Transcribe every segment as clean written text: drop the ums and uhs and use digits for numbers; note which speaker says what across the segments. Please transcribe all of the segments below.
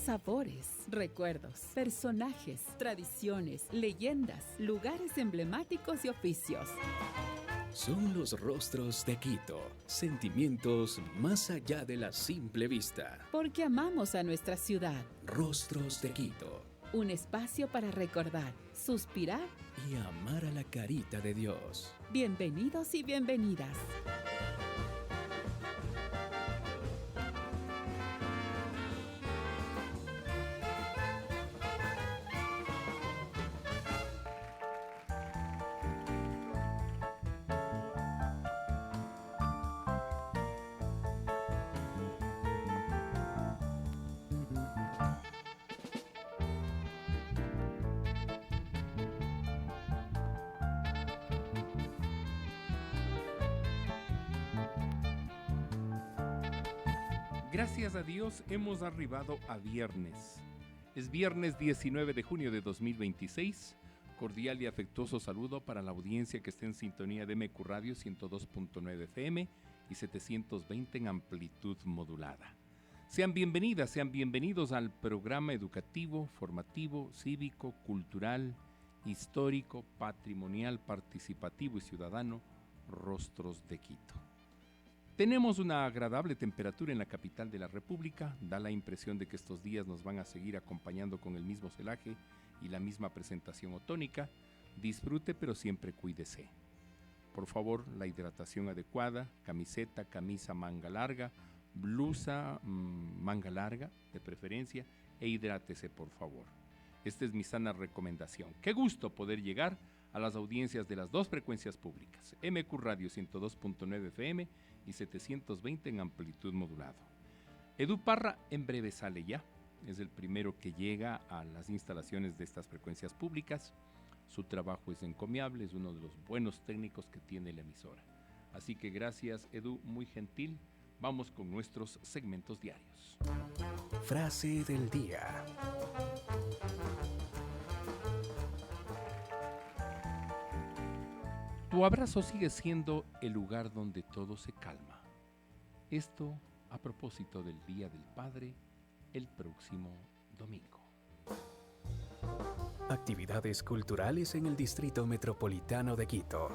Speaker 1: sabores, recuerdos, personajes, tradiciones, leyendas, lugares emblemáticos y oficios.
Speaker 2: Son los rostros de Quito, sentimientos más allá de la simple vista.
Speaker 1: Porque amamos a nuestra ciudad.
Speaker 2: Rostros de Quito.
Speaker 1: Un espacio para recordar, suspirar
Speaker 2: y amar a la carita de Dios.
Speaker 1: Bienvenidos y bienvenidas.
Speaker 3: Gracias a Dios hemos arribado a viernes. Es viernes 19 de junio de 2026. Cordial y afectuoso saludo para la audiencia que está en sintonía de MQ Radio 102.9 FM y 720 en amplitud modulada. Sean bienvenidas, sean bienvenidos al programa educativo, formativo, cívico, cultural, histórico, patrimonial, participativo y ciudadano Rostros de Quito. Tenemos una agradable temperatura en la capital de la República. Da la impresión de que estos días nos van a seguir acompañando con el mismo celaje y la misma presentación otónica. Disfrute, pero siempre cuídese. Por favor, la hidratación adecuada, camiseta, camisa manga larga, blusa manga larga de preferencia, e hidrátese por favor. Esta es mi sana recomendación. Qué gusto poder llegar a las audiencias de las dos frecuencias públicas, MQ Radio 102.9 FM y 720 en amplitud modulado. Edu Parra en breve sale ya, es el primero que llega a las instalaciones de estas frecuencias públicas. Su trabajo es encomiable, es uno de los buenos técnicos que tiene la emisora. Así que gracias, Edu, muy gentil. Vamos con nuestros segmentos diarios.
Speaker 2: Frase del día.
Speaker 3: Tu abrazo sigue siendo el lugar donde todo se calma. Esto a propósito del Día del Padre, el próximo domingo.
Speaker 2: Actividades culturales en el Distrito Metropolitano de Quito.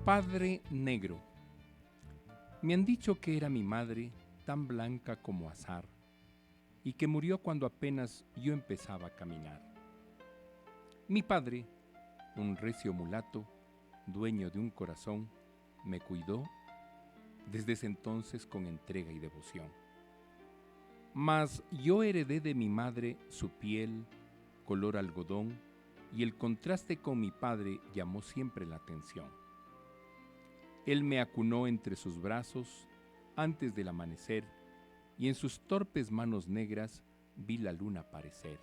Speaker 3: Padre negro. Me han dicho que era mi madre tan blanca como azar y que murió cuando apenas yo empezaba a caminar. Mi padre, un recio mulato, dueño de un corazón, me cuidó desde ese entonces con entrega y devoción. Mas yo heredé de mi madre su piel, color algodón, y el contraste con mi padre llamó siempre la atención. Él me acunó entre sus brazos antes del amanecer y en sus torpes manos negras vi la luna aparecer.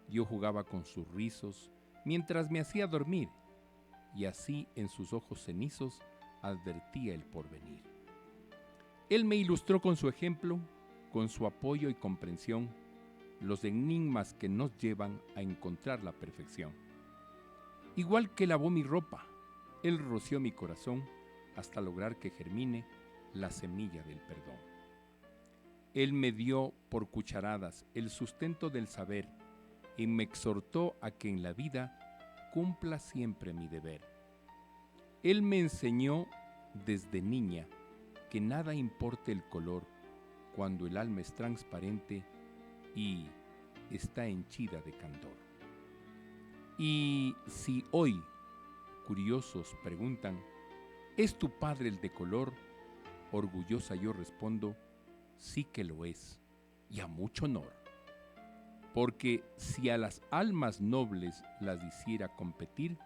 Speaker 3: Yo jugaba con sus rizos mientras me hacía dormir y así en sus ojos cenizos advertía el porvenir. Él me ilustró con su ejemplo, con su apoyo y comprensión, los enigmas que nos llevan a encontrar la perfección. Igual que lavó mi ropa, Él roció mi corazón hasta lograr que germine la semilla del perdón. Él me dio por cucharadas el sustento del saber y me exhortó a que en la vida cumpla siempre mi deber. Él me enseñó desde niña que nada importa el color cuando el alma es transparente y está henchida de candor. Y si hoy curiosos preguntan, ¿es tu padre el de color? Orgullosa yo respondo, sí que lo es, y a mucho honor. Porque si a las almas nobles las hiciera competir,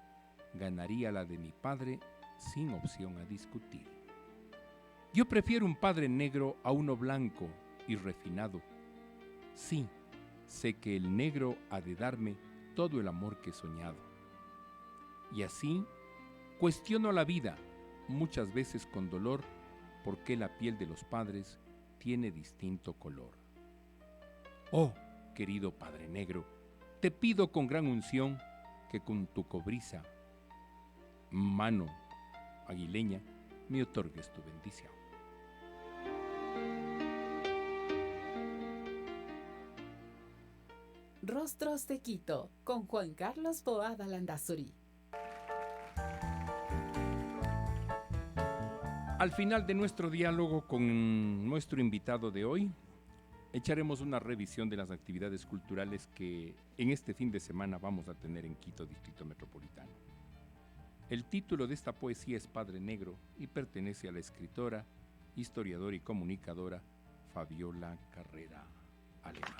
Speaker 3: ganaría la de mi padre sin opción a discutir. Yo prefiero un padre negro a uno blanco y refinado. Sí, sé que el negro ha de darme todo el amor que he soñado. Y así cuestiono la vida, muchas veces con dolor, por qué la piel de los padres tiene distinto color. Oh, querido Padre Negro, te pido con gran unción que con tu cobriza, mano aguileña, me otorgues tu bendición.
Speaker 1: Rostros de Quito, con Juan Carlos Boada Landazuri.
Speaker 3: Al final de nuestro diálogo con nuestro invitado de hoy, echaremos una revisión de las actividades culturales que en este fin de semana vamos a tener en Quito, Distrito Metropolitano. El título de esta poesía es Padre Negro y pertenece a la escritora, historiadora y comunicadora Fabiola Carrera Alemán.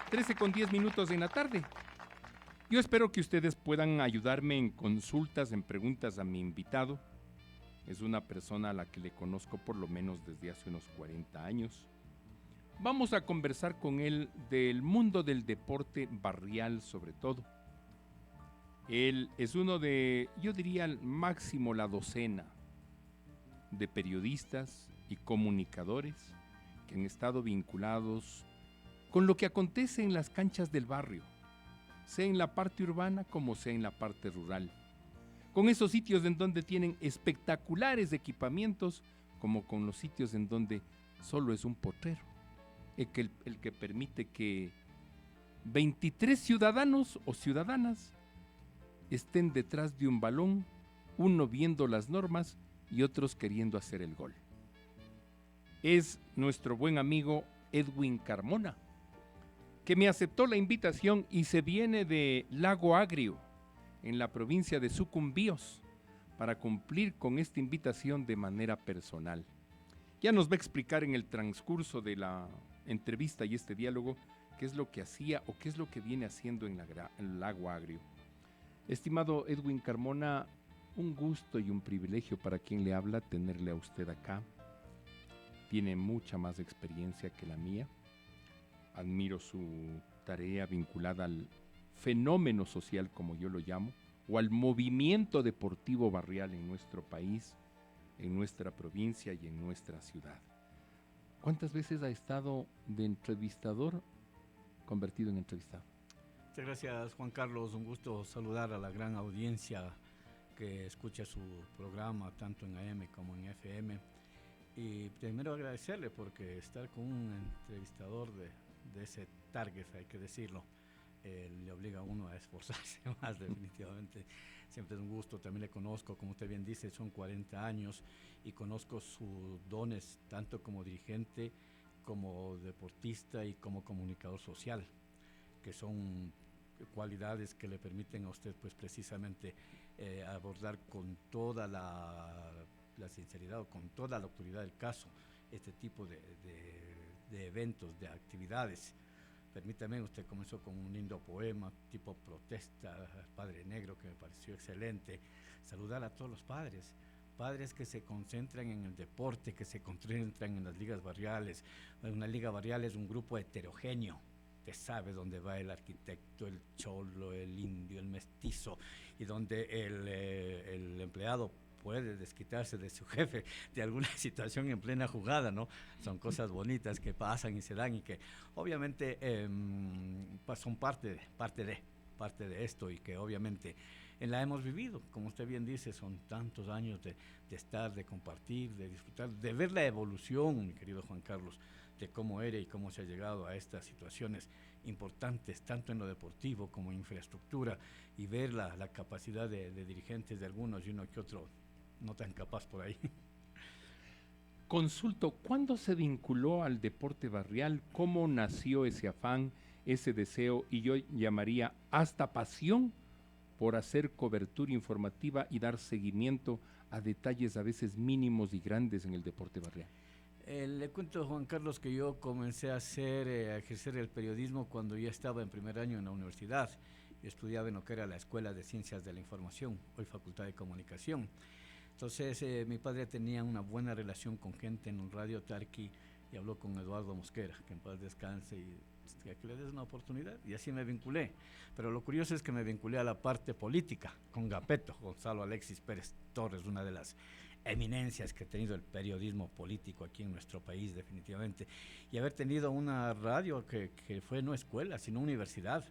Speaker 3: 13:10 en la tarde. Yo espero que ustedes puedan ayudarme en consultas, en preguntas a mi invitado. Es una persona a la que le conozco por lo menos desde hace unos 40 años. Vamos a conversar con él del mundo del deporte barrial sobre todo. Él es uno de, yo diría, al máximo la docena de periodistas y comunicadores que han estado vinculados con lo que acontece en las canchas del barrio, sea en la parte urbana como sea en la parte rural, con esos sitios en donde tienen espectaculares equipamientos como con los sitios en donde solo es un potrero, el que permite que 23 ciudadanos o ciudadanas estén detrás de un balón, uno viendo las normas y otros queriendo hacer el gol. Es nuestro buen amigo Edwin Carmona, que me aceptó la invitación y se viene de Lago Agrio, en la provincia de Sucumbíos, para cumplir con esta invitación de manera personal. Ya nos va a explicar en el transcurso de la entrevista y este diálogo qué es lo que hacía o qué es lo que viene haciendo en el Lago Agrio. Estimado Edwin Carmona, un gusto y un privilegio para quien le habla tenerle a usted acá. Tiene mucha más experiencia que la mía. Admiro su tarea vinculada al fenómeno social, como yo lo llamo, o al movimiento deportivo barrial en nuestro país, en nuestra provincia y en nuestra ciudad. ¿Cuántas veces ha estado de entrevistador convertido en entrevistado?
Speaker 4: Muchas gracias, Juan Carlos. Un gusto saludar a la gran audiencia que escucha su programa, tanto en AM como en FM. Y primero agradecerle porque estar con un entrevistador de ese target, hay que decirlo, le obliga a uno a esforzarse más definitivamente. Siempre es un gusto, también le conozco, como usted bien dice, son 40 años y conozco sus dones tanto como dirigente, como deportista y como comunicador social, que son cualidades que le permiten a usted pues precisamente abordar con toda la sinceridad o con toda la autoridad del caso este tipo de eventos, de actividades. Permítame, usted comenzó con un lindo poema tipo protesta, Padre Negro, que me pareció excelente. Saludar a todos los padres que se concentran en el deporte, que se concentran en las ligas barriales. Una liga barrial es un grupo heterogéneo. Usted sabe dónde va el arquitecto, el cholo, el indio, el mestizo, y donde el empleado puede desquitarse de su jefe de alguna situación en plena jugada, ¿no? Son cosas bonitas que pasan y se dan y que obviamente son parte de esto y que obviamente la hemos vivido. Como usted bien dice, son tantos años de estar, de compartir, de disfrutar, de ver la evolución, mi querido Juan Carlos, de cómo era y cómo se ha llegado a estas situaciones importantes, tanto en lo deportivo como en infraestructura, y ver la capacidad de dirigentes de algunos y uno que otro no tan capaz por ahí.
Speaker 3: Consulto, ¿cuándo se vinculó al deporte barrial? ¿Cómo nació ese afán, ese deseo, y yo llamaría hasta pasión por hacer cobertura informativa y dar seguimiento a detalles a veces mínimos y grandes en el deporte barrial?
Speaker 4: Le cuento, Juan Carlos, que yo comencé a ejercer el periodismo cuando ya estaba en primer año en la universidad. Yo estudiaba en lo que era la Escuela de Ciencias de la Información, hoy Facultad de Comunicación. Entonces mi padre tenía una buena relación con gente en un Radio Tarqui y habló con Eduardo Mosquera, que en paz descanse, y que le des una oportunidad, y así me vinculé. Pero lo curioso es que me vinculé a la parte política, con Gapeto, Gonzalo Alexis Pérez Torres, una de las eminencias que ha tenido el periodismo político aquí en nuestro país, definitivamente, y haber tenido una radio que fue no escuela, sino universidad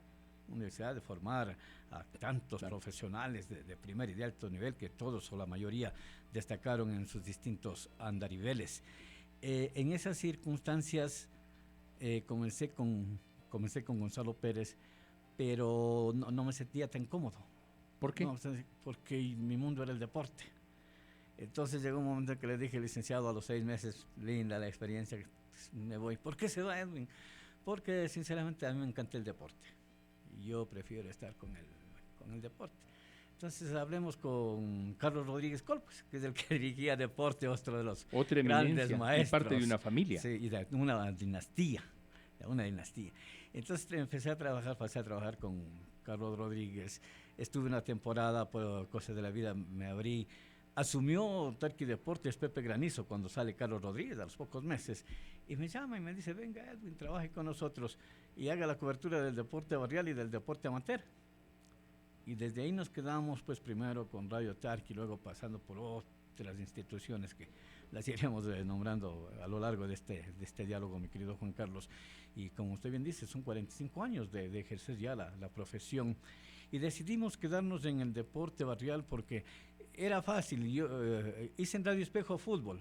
Speaker 4: de formar a tantos profesionales de primer y de alto nivel, que todos o la mayoría destacaron en sus distintos andariveles. En esas circunstancias comencé con Gonzalo Pérez, pero no me sentía tan cómodo.
Speaker 3: ¿Por qué?
Speaker 4: No, porque mi mundo era el deporte. Entonces llegó un momento en que le dije, licenciado, a los 6 meses, linda la experiencia, me voy. ¿Por qué se va, Edwin? Porque sinceramente a mí me encanta el deporte. Y yo prefiero estar con el deporte. Entonces hablemos con Carlos Rodríguez Colpos, que es el que dirigía deporte, otro de los
Speaker 3: Otra
Speaker 4: grandes maestros.
Speaker 3: y parte de una familia.
Speaker 4: Sí, y de una dinastía. Entonces pasé a trabajar con Carlos Rodríguez. Estuve una temporada, por cosas de la vida me abrí. Asumió Tarqui Deportes Pepe Granizo cuando sale Carlos Rodríguez a los pocos meses, y me llama y me dice, venga Edwin, trabaje con nosotros y haga la cobertura del deporte barrial y del deporte amateur. Y desde ahí nos quedamos, pues primero con Radio Tarqui, luego pasando por otras instituciones que las iremos nombrando a lo largo de este diálogo, mi querido Juan Carlos. Y como usted bien dice, son 45 años de ejercer ya la profesión, y decidimos quedarnos en el deporte barrial porque era fácil. Yo hice en Radio Espejo fútbol,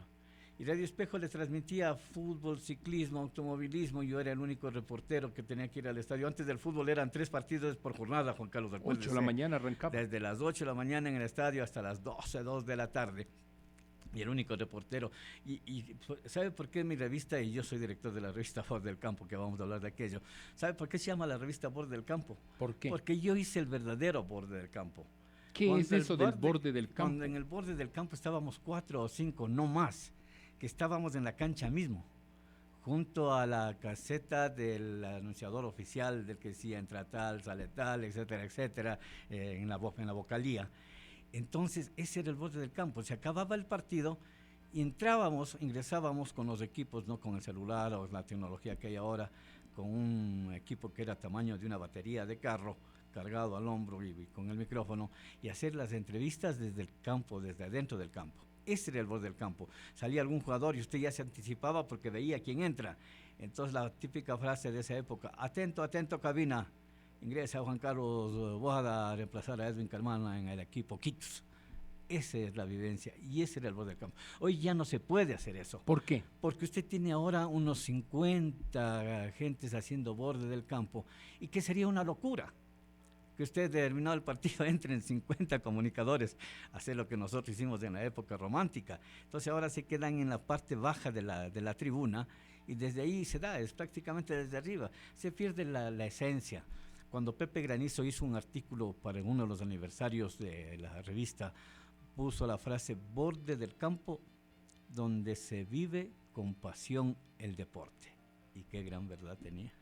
Speaker 4: y Radio Espejo le transmitía fútbol, ciclismo, automovilismo. Yo era el único reportero que tenía que ir al estadio. Antes del fútbol eran 3 partidos por jornada, Juan Carlos.
Speaker 3: 8 de la mañana arrancaba.
Speaker 4: Desde las 8 de la mañana en el estadio hasta las 2 de la tarde. Y el único reportero. Y ¿sabe por qué mi revista? Y yo soy director de la revista Voz del Campo, que vamos a hablar de aquello. ¿Sabe por qué se llama la revista Voz del Campo?
Speaker 3: ¿Por qué?
Speaker 4: Porque yo hice el verdadero borde del campo.
Speaker 3: ¿Qué es eso del borde del campo?
Speaker 4: Cuando en el borde del campo estábamos 4 o 5, no más, que estábamos en la cancha mismo, junto a la caseta del anunciador oficial, del que decía entra tal, sale tal, etcétera, etcétera, en la vocalía. Entonces ese era el borde del campo. Se acababa el partido y ingresábamos con los equipos, no con el celular o la tecnología que hay ahora, con un equipo que era tamaño de una batería de carro, cargado al hombro y con el micrófono, y hacer las entrevistas desde el campo, desde adentro del campo. Ese era el borde del campo. Salía algún jugador y usted ya se anticipaba porque veía quién entra. Entonces la típica frase de esa época, atento, atento cabina, ingresa Juan Carlos Boada a reemplazar a Edwin Carmana en el equipo Quitos. Esa es la vivencia y ese era el borde del campo. Hoy ya no se puede hacer eso.
Speaker 3: ¿Por qué?
Speaker 4: Porque usted tiene ahora unos 50 gentes haciendo borde del campo, y que sería una locura que usted terminado el partido entre en 50 comunicadores a hacer lo que nosotros hicimos en la época romántica. Entonces ahora se quedan en la parte baja de la tribuna, y desde ahí se da, es prácticamente desde arriba. Se pierde la esencia. Cuando Pepe Granizo hizo un artículo para uno de los aniversarios de la revista, puso la frase borde del campo, donde se vive con pasión el deporte. Y qué gran verdad tenía.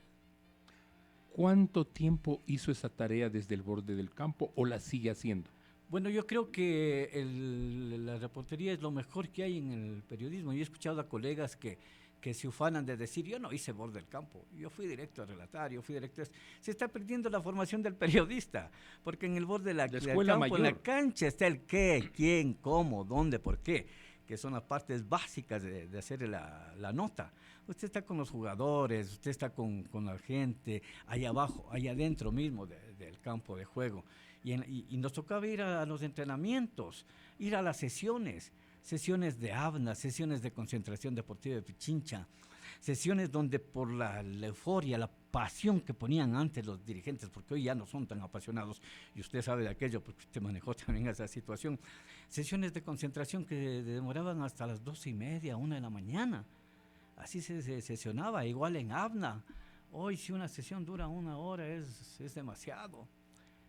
Speaker 3: ¿Cuánto tiempo hizo esa tarea desde el borde del campo o la sigue haciendo?
Speaker 4: Bueno, yo creo que la reportería es lo mejor que hay en el periodismo. Yo he escuchado a colegas que se ufanan de decir, yo no hice borde del campo, yo fui directo a relatar, Se está perdiendo la formación del periodista, porque en el borde del campo, mayor, en la cancha, está el qué, quién, cómo, dónde, por qué, que son las partes básicas de hacer la nota. Usted está con los jugadores, usted está con la gente, allá abajo, allá adentro mismo del campo de juego. Y nos tocaba ir a los entrenamientos, ir a las sesiones de ABNA, sesiones de concentración deportiva de Pichincha, sesiones donde por la euforia, la pasión que ponían antes los dirigentes, porque hoy ya no son tan apasionados, y usted sabe de aquello porque usted manejó también esa situación, sesiones de concentración que demoraban hasta las 12:30, 1 de la mañana. Así se sesionaba, igual en ABNA. Hoy si una sesión dura 1 hora es demasiado.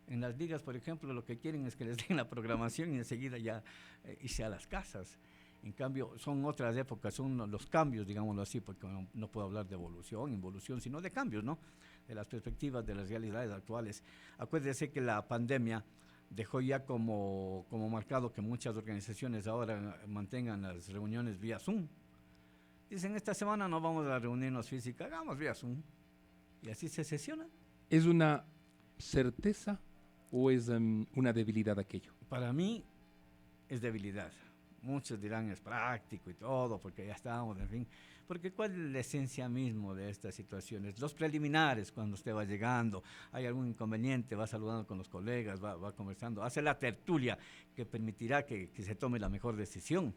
Speaker 4: En las ligas, por ejemplo, lo que quieren es que les den la programación y enseguida ya irse a las casas. En cambio, son otras épocas, son los cambios, digámoslo así, porque no puedo hablar de involución, sino de cambios, ¿no? De las perspectivas, de las realidades actuales. Acuérdese que la pandemia dejó ya como marcado que muchas organizaciones ahora mantengan las reuniones vía Zoom. Dicen, esta semana no vamos a reunirnos física, hagamos vía Zoom. Y así se sesiona.
Speaker 3: ¿Es una certeza o es una debilidad aquello?
Speaker 4: Para mí es debilidad. Muchos dirán es práctico y todo, porque ya estamos, en fin. Porque ¿cuál es la esencia mismo de estas situaciones? Los preliminares, cuando usted va llegando, hay algún inconveniente, va saludando con los colegas, va conversando, hace la tertulia que permitirá que se tome la mejor decisión.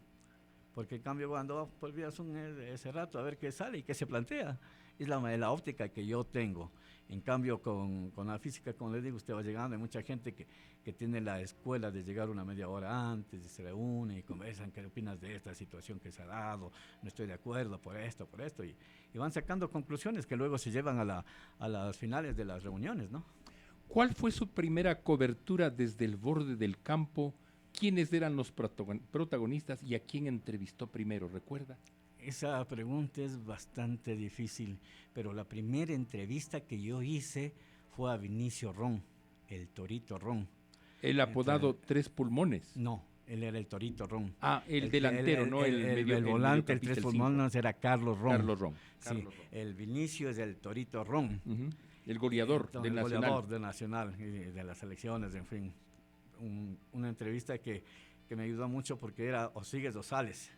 Speaker 4: Porque en cambio cuando va por vía Zoom ese rato a ver qué sale y qué se plantea, es la óptica que yo tengo. En cambio con la física, como les digo, usted va llegando, hay mucha gente que tiene la escuela de llegar una media hora antes, y se reúne y conversan, ¿qué opinas de esta situación que se ha dado? No estoy de acuerdo por esto, y van sacando conclusiones que luego se llevan a las finales de las reuniones, ¿no?
Speaker 3: ¿Cuál fue su primera cobertura desde el borde del campo? ¿Quiénes eran los protagonistas y a quién entrevistó primero? ¿Recuerda?
Speaker 4: Esa pregunta es bastante difícil, pero la primera entrevista que yo hice fue a Vinicio Ron, el Torito Ron.
Speaker 3: El apodado Tres Pulmones.
Speaker 4: No, él era el Torito Ron.
Speaker 3: Ah, el delantero, no el medio.
Speaker 4: El volante, el Tres Pulmones era Carlos Ron.
Speaker 3: Carlos Ron.
Speaker 4: Sí, el Vinicio es el Torito Ron.
Speaker 3: El goleador
Speaker 4: Entonces,
Speaker 3: del
Speaker 4: el
Speaker 3: Nacional.
Speaker 4: goleador del Nacional y de las selecciones, en fin. Una entrevista que me ayudó mucho porque era o sigues o sales.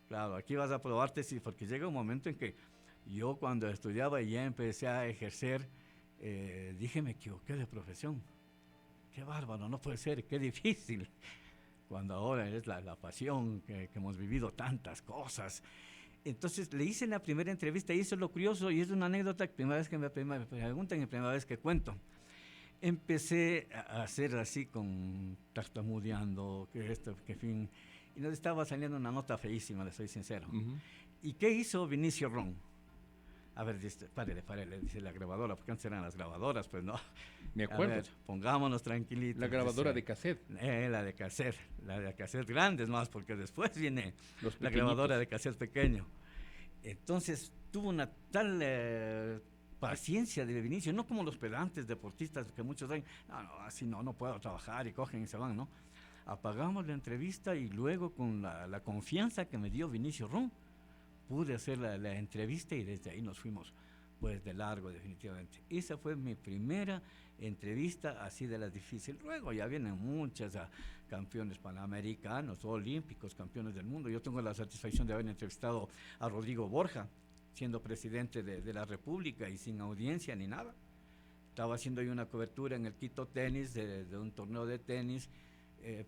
Speaker 4: Claro, aquí vas a probarte, sí, porque llega un momento en que yo cuando estudiaba y ya empecé a ejercer, dije, me equivoqué de profesión. Qué bárbaro, no puede ser, qué difícil. Cuando ahora es la pasión, que hemos vivido tantas cosas. Entonces le hice la primera entrevista y eso es lo curioso y es una anécdota, primera vez que me preguntan y primera vez que cuento. Empecé a hacer así con tartamudeando, que fin, y nos estaba saliendo una nota feísima, le soy sincero. ¿Y qué hizo Vinicio Ron? A ver, párele, dice la grabadora, porque antes eran las grabadoras, pues no.
Speaker 3: Me acuerdo.
Speaker 4: A ver, pongámonos tranquilitos.
Speaker 3: La grabadora de cassette.
Speaker 4: La de cassette grandes más, porque después viene la
Speaker 3: pequeñitos.
Speaker 4: grabadora de cassette pequeño. Entonces tuvo una tal paciencia de Vinicio, no como los pedantes deportistas que muchos dicen, no, así no puedo trabajar y cogen y se van, ¿no? Apagamos la entrevista y luego con la confianza que me dio Vinicio Ron, pude hacer la entrevista y desde ahí nos fuimos pues de largo definitivamente. Esa fue mi primera entrevista así de las difíciles. Luego ya vienen muchas campeones panamericanos, olímpicos, campeones del mundo. Yo tengo la satisfacción de haber entrevistado a Rodrigo Borja, siendo presidente de la República y sin audiencia ni nada. Estaba haciendo yo una cobertura en el Quito Tenis, de un torneo de tenis.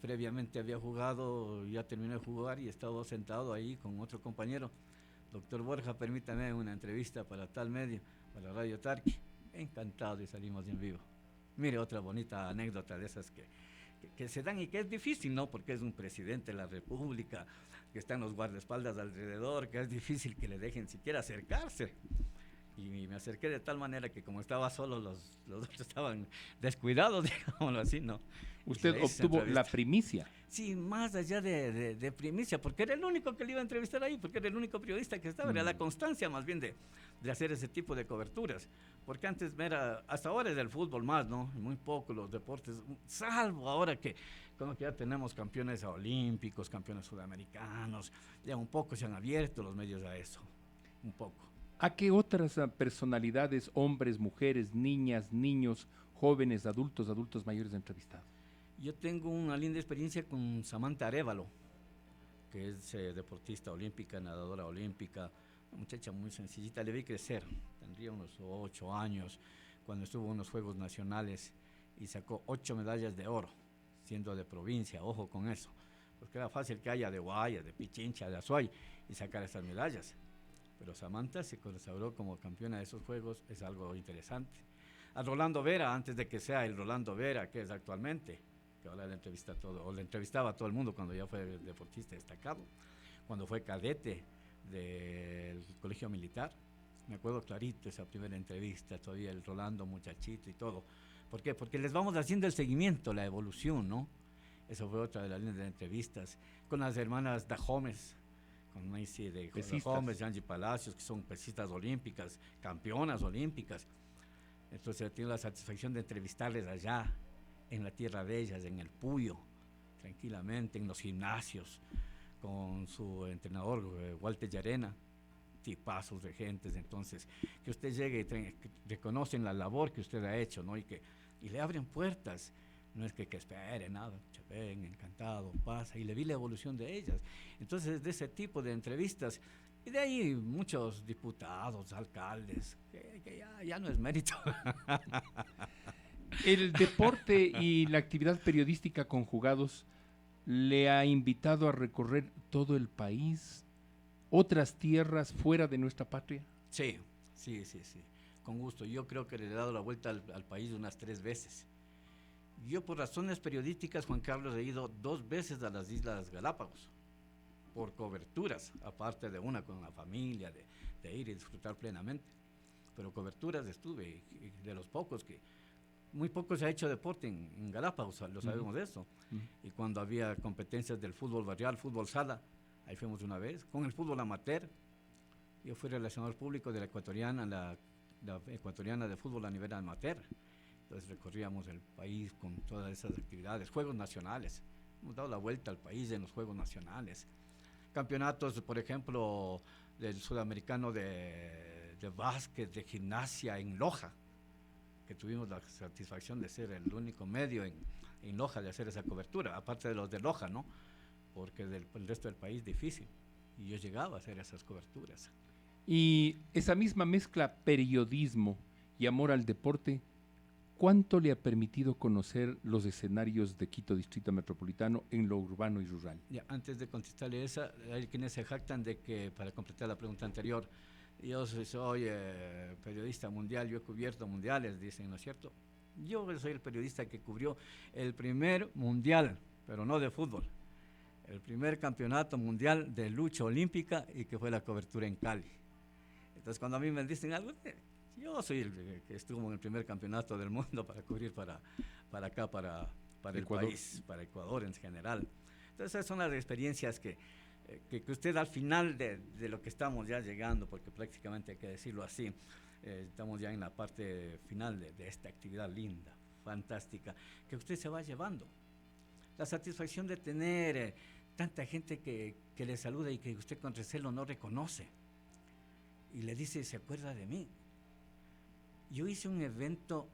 Speaker 4: Previamente había jugado, ya terminé de jugar y estaba sentado ahí con otro compañero. Doctor Borja, permítame una entrevista para tal medio, para Radio Tarqui. Encantado y salimos en vivo. Mire, otra bonita anécdota de esas que se dan y que es difícil, ¿no? Porque es un presidente de la República, que están los guardaespaldas alrededor, que es difícil que le dejen siquiera acercarse. Y me acerqué de tal manera que como estaba solo, los otros estaban descuidados, digámoslo así, ¿no?
Speaker 3: Usted obtuvo la primicia.
Speaker 4: Sí, más allá de primicia, porque era el único que le iba a entrevistar ahí, porque era el único periodista que estaba, era la constancia más bien de hacer ese tipo de coberturas, porque antes hasta ahora es del fútbol más, ¿no? Muy poco los deportes, salvo ahora que como que ya tenemos campeones olímpicos, campeones sudamericanos, ya un poco se han abierto los medios a eso, un poco.
Speaker 3: ¿A qué otras personalidades, hombres, mujeres, niñas, niños, jóvenes, adultos mayores entrevistado?
Speaker 4: Yo tengo una linda experiencia con Samantha Arévalo, que es deportista olímpica, nadadora olímpica, una muchacha muy sencillita, le vi crecer, tendría unos 8 años, cuando estuvo en los Juegos Nacionales y sacó 8 medallas de oro, siendo de provincia, ojo con eso, porque era fácil que haya de Guayas, de Pichincha, de Azuay, y sacar esas medallas. Pero Samantha se consagró como campeona de esos Juegos, es algo interesante. A Rolando Vera, antes de que sea el Rolando Vera que es actualmente, que ahora le entrevistaba a todo el mundo cuando ya fue deportista destacado, cuando fue cadete del colegio militar. Me acuerdo clarito esa primera entrevista, todavía el Rolando muchachito y todo. ¿Por qué? Porque les vamos haciendo el seguimiento, la evolución, ¿no? Eso fue otra de las líneas de entrevistas. Con las hermanas Dahomes, con Macy de Dahomes, Angie Palacios, que son pesistas olímpicas, campeonas olímpicas. Entonces tengo la satisfacción de entrevistarles allá, en la tierra de ellas, en el Puyo, tranquilamente, en los gimnasios, con su entrenador, Walter Llarena, tipazos de gentes, entonces, que usted llegue y que reconocen la labor que usted ha hecho, ¿no? Y le abren puertas. No es que espere nada, ven, encantado, pasa, y le vi la evolución de ellas. Entonces, de ese tipo de entrevistas, y de ahí muchos diputados, alcaldes, que ya no es mérito.
Speaker 3: El deporte y la actividad periodística conjugados le ha invitado a recorrer todo el país, otras tierras fuera de nuestra patria.
Speaker 4: Sí, con gusto. Yo creo que le he dado la vuelta al país unas 3 veces. Yo por razones periodísticas, Juan Carlos, he ido 2 veces a las Islas Galápagos, por coberturas, aparte de una con la familia, de ir y disfrutar plenamente. Pero coberturas estuve, y de los pocos que... Muy poco se ha hecho deporte en Galápagos, lo sabemos de eso. Y cuando había competencias del fútbol barrial, fútbol sala, ahí fuimos una vez. Con el fútbol amateur, yo fui relacionador público de la ecuatoriana, la ecuatoriana de fútbol a nivel amateur. Entonces recorríamos el país con todas esas actividades, juegos nacionales. Hemos dado la vuelta al país en los juegos nacionales. Campeonatos, por ejemplo, del sudamericano de básquet, de gimnasia en Loja, que tuvimos la satisfacción de ser el único medio en Loja de hacer esa cobertura, aparte de los de Loja, ¿no? Porque el resto del país difícil. Y yo llegaba a hacer esas coberturas.
Speaker 3: Y esa misma mezcla periodismo y amor al deporte, ¿cuánto le ha permitido conocer los escenarios de Quito Distrito Metropolitano en lo urbano y rural?
Speaker 4: Ya, antes de contestarle esa, hay quienes se jactan de que, para completar la pregunta anterior, yo soy periodista mundial, yo he cubierto mundiales, dicen, ¿no es cierto? Yo soy el periodista que cubrió el primer mundial, pero no de fútbol, el primer campeonato mundial de lucha olímpica, y que fue la cobertura en Cali. Entonces, cuando a mí me dicen algo, yo soy el que estuvo en el primer campeonato del mundo para cubrir para acá, para el país, para Ecuador en general. Entonces, esas son las experiencias que usted al final de lo que estamos ya llegando, porque prácticamente hay que decirlo así, estamos ya en la parte final de esta actividad linda, fantástica, que usted se va llevando. La satisfacción de tener tanta gente que le saluda y que usted con recelo no reconoce. Y le dice, ¿se acuerda de mí? Yo hice un evento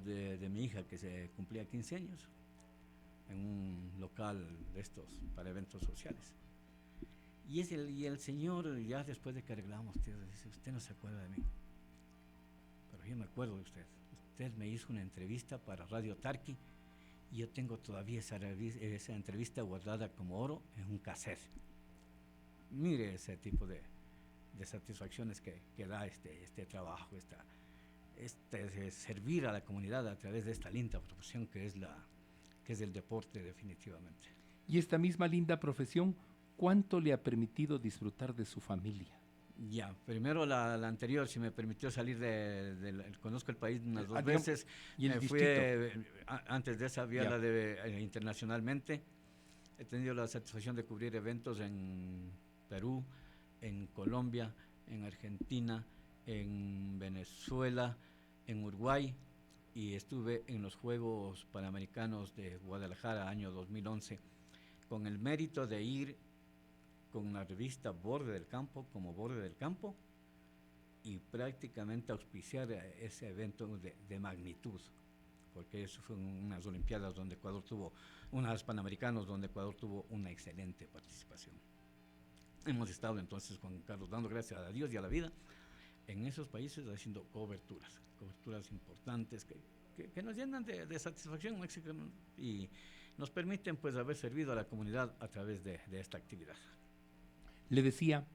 Speaker 4: de mi hija que se cumplía 15 años en un local de estos para eventos sociales. Y el señor, ya después de que arreglamos, dice, usted no se acuerda de mí, pero yo me acuerdo de usted. Usted me hizo una entrevista para Radio Tarqui y yo tengo todavía esa entrevista guardada como oro en un cassette. Mire ese tipo de satisfacciones que da este trabajo, servir a la comunidad a través de esta linda profesión que es el deporte, definitivamente.
Speaker 3: Y esta misma linda profesión, ¿cuánto le ha permitido disfrutar de su familia?
Speaker 4: Ya, primero la anterior, si me permitió salir conozco el país unas 2 veces.
Speaker 3: ¿Y el
Speaker 4: fui, antes de esa había
Speaker 3: ya.
Speaker 4: la de internacionalmente. He tenido la satisfacción de cubrir eventos en Perú, en Colombia, en Argentina, en Venezuela, en Uruguay, y estuve en los Juegos Panamericanos de Guadalajara, año 2011, con el mérito de ir con la revista Borde del Campo, como Borde del Campo, y prácticamente auspiciar ese evento de magnitud, porque eso fue unas Olimpiadas donde Ecuador tuvo, unas Panamericanos donde Ecuador tuvo una excelente participación. Hemos estado entonces, Juan Carlos, dando gracias a Dios y a la vida, en esos países haciendo coberturas importantes que nos llenan de satisfacción y nos permiten pues haber servido a la comunidad a través de esta actividad.
Speaker 3: Le decía,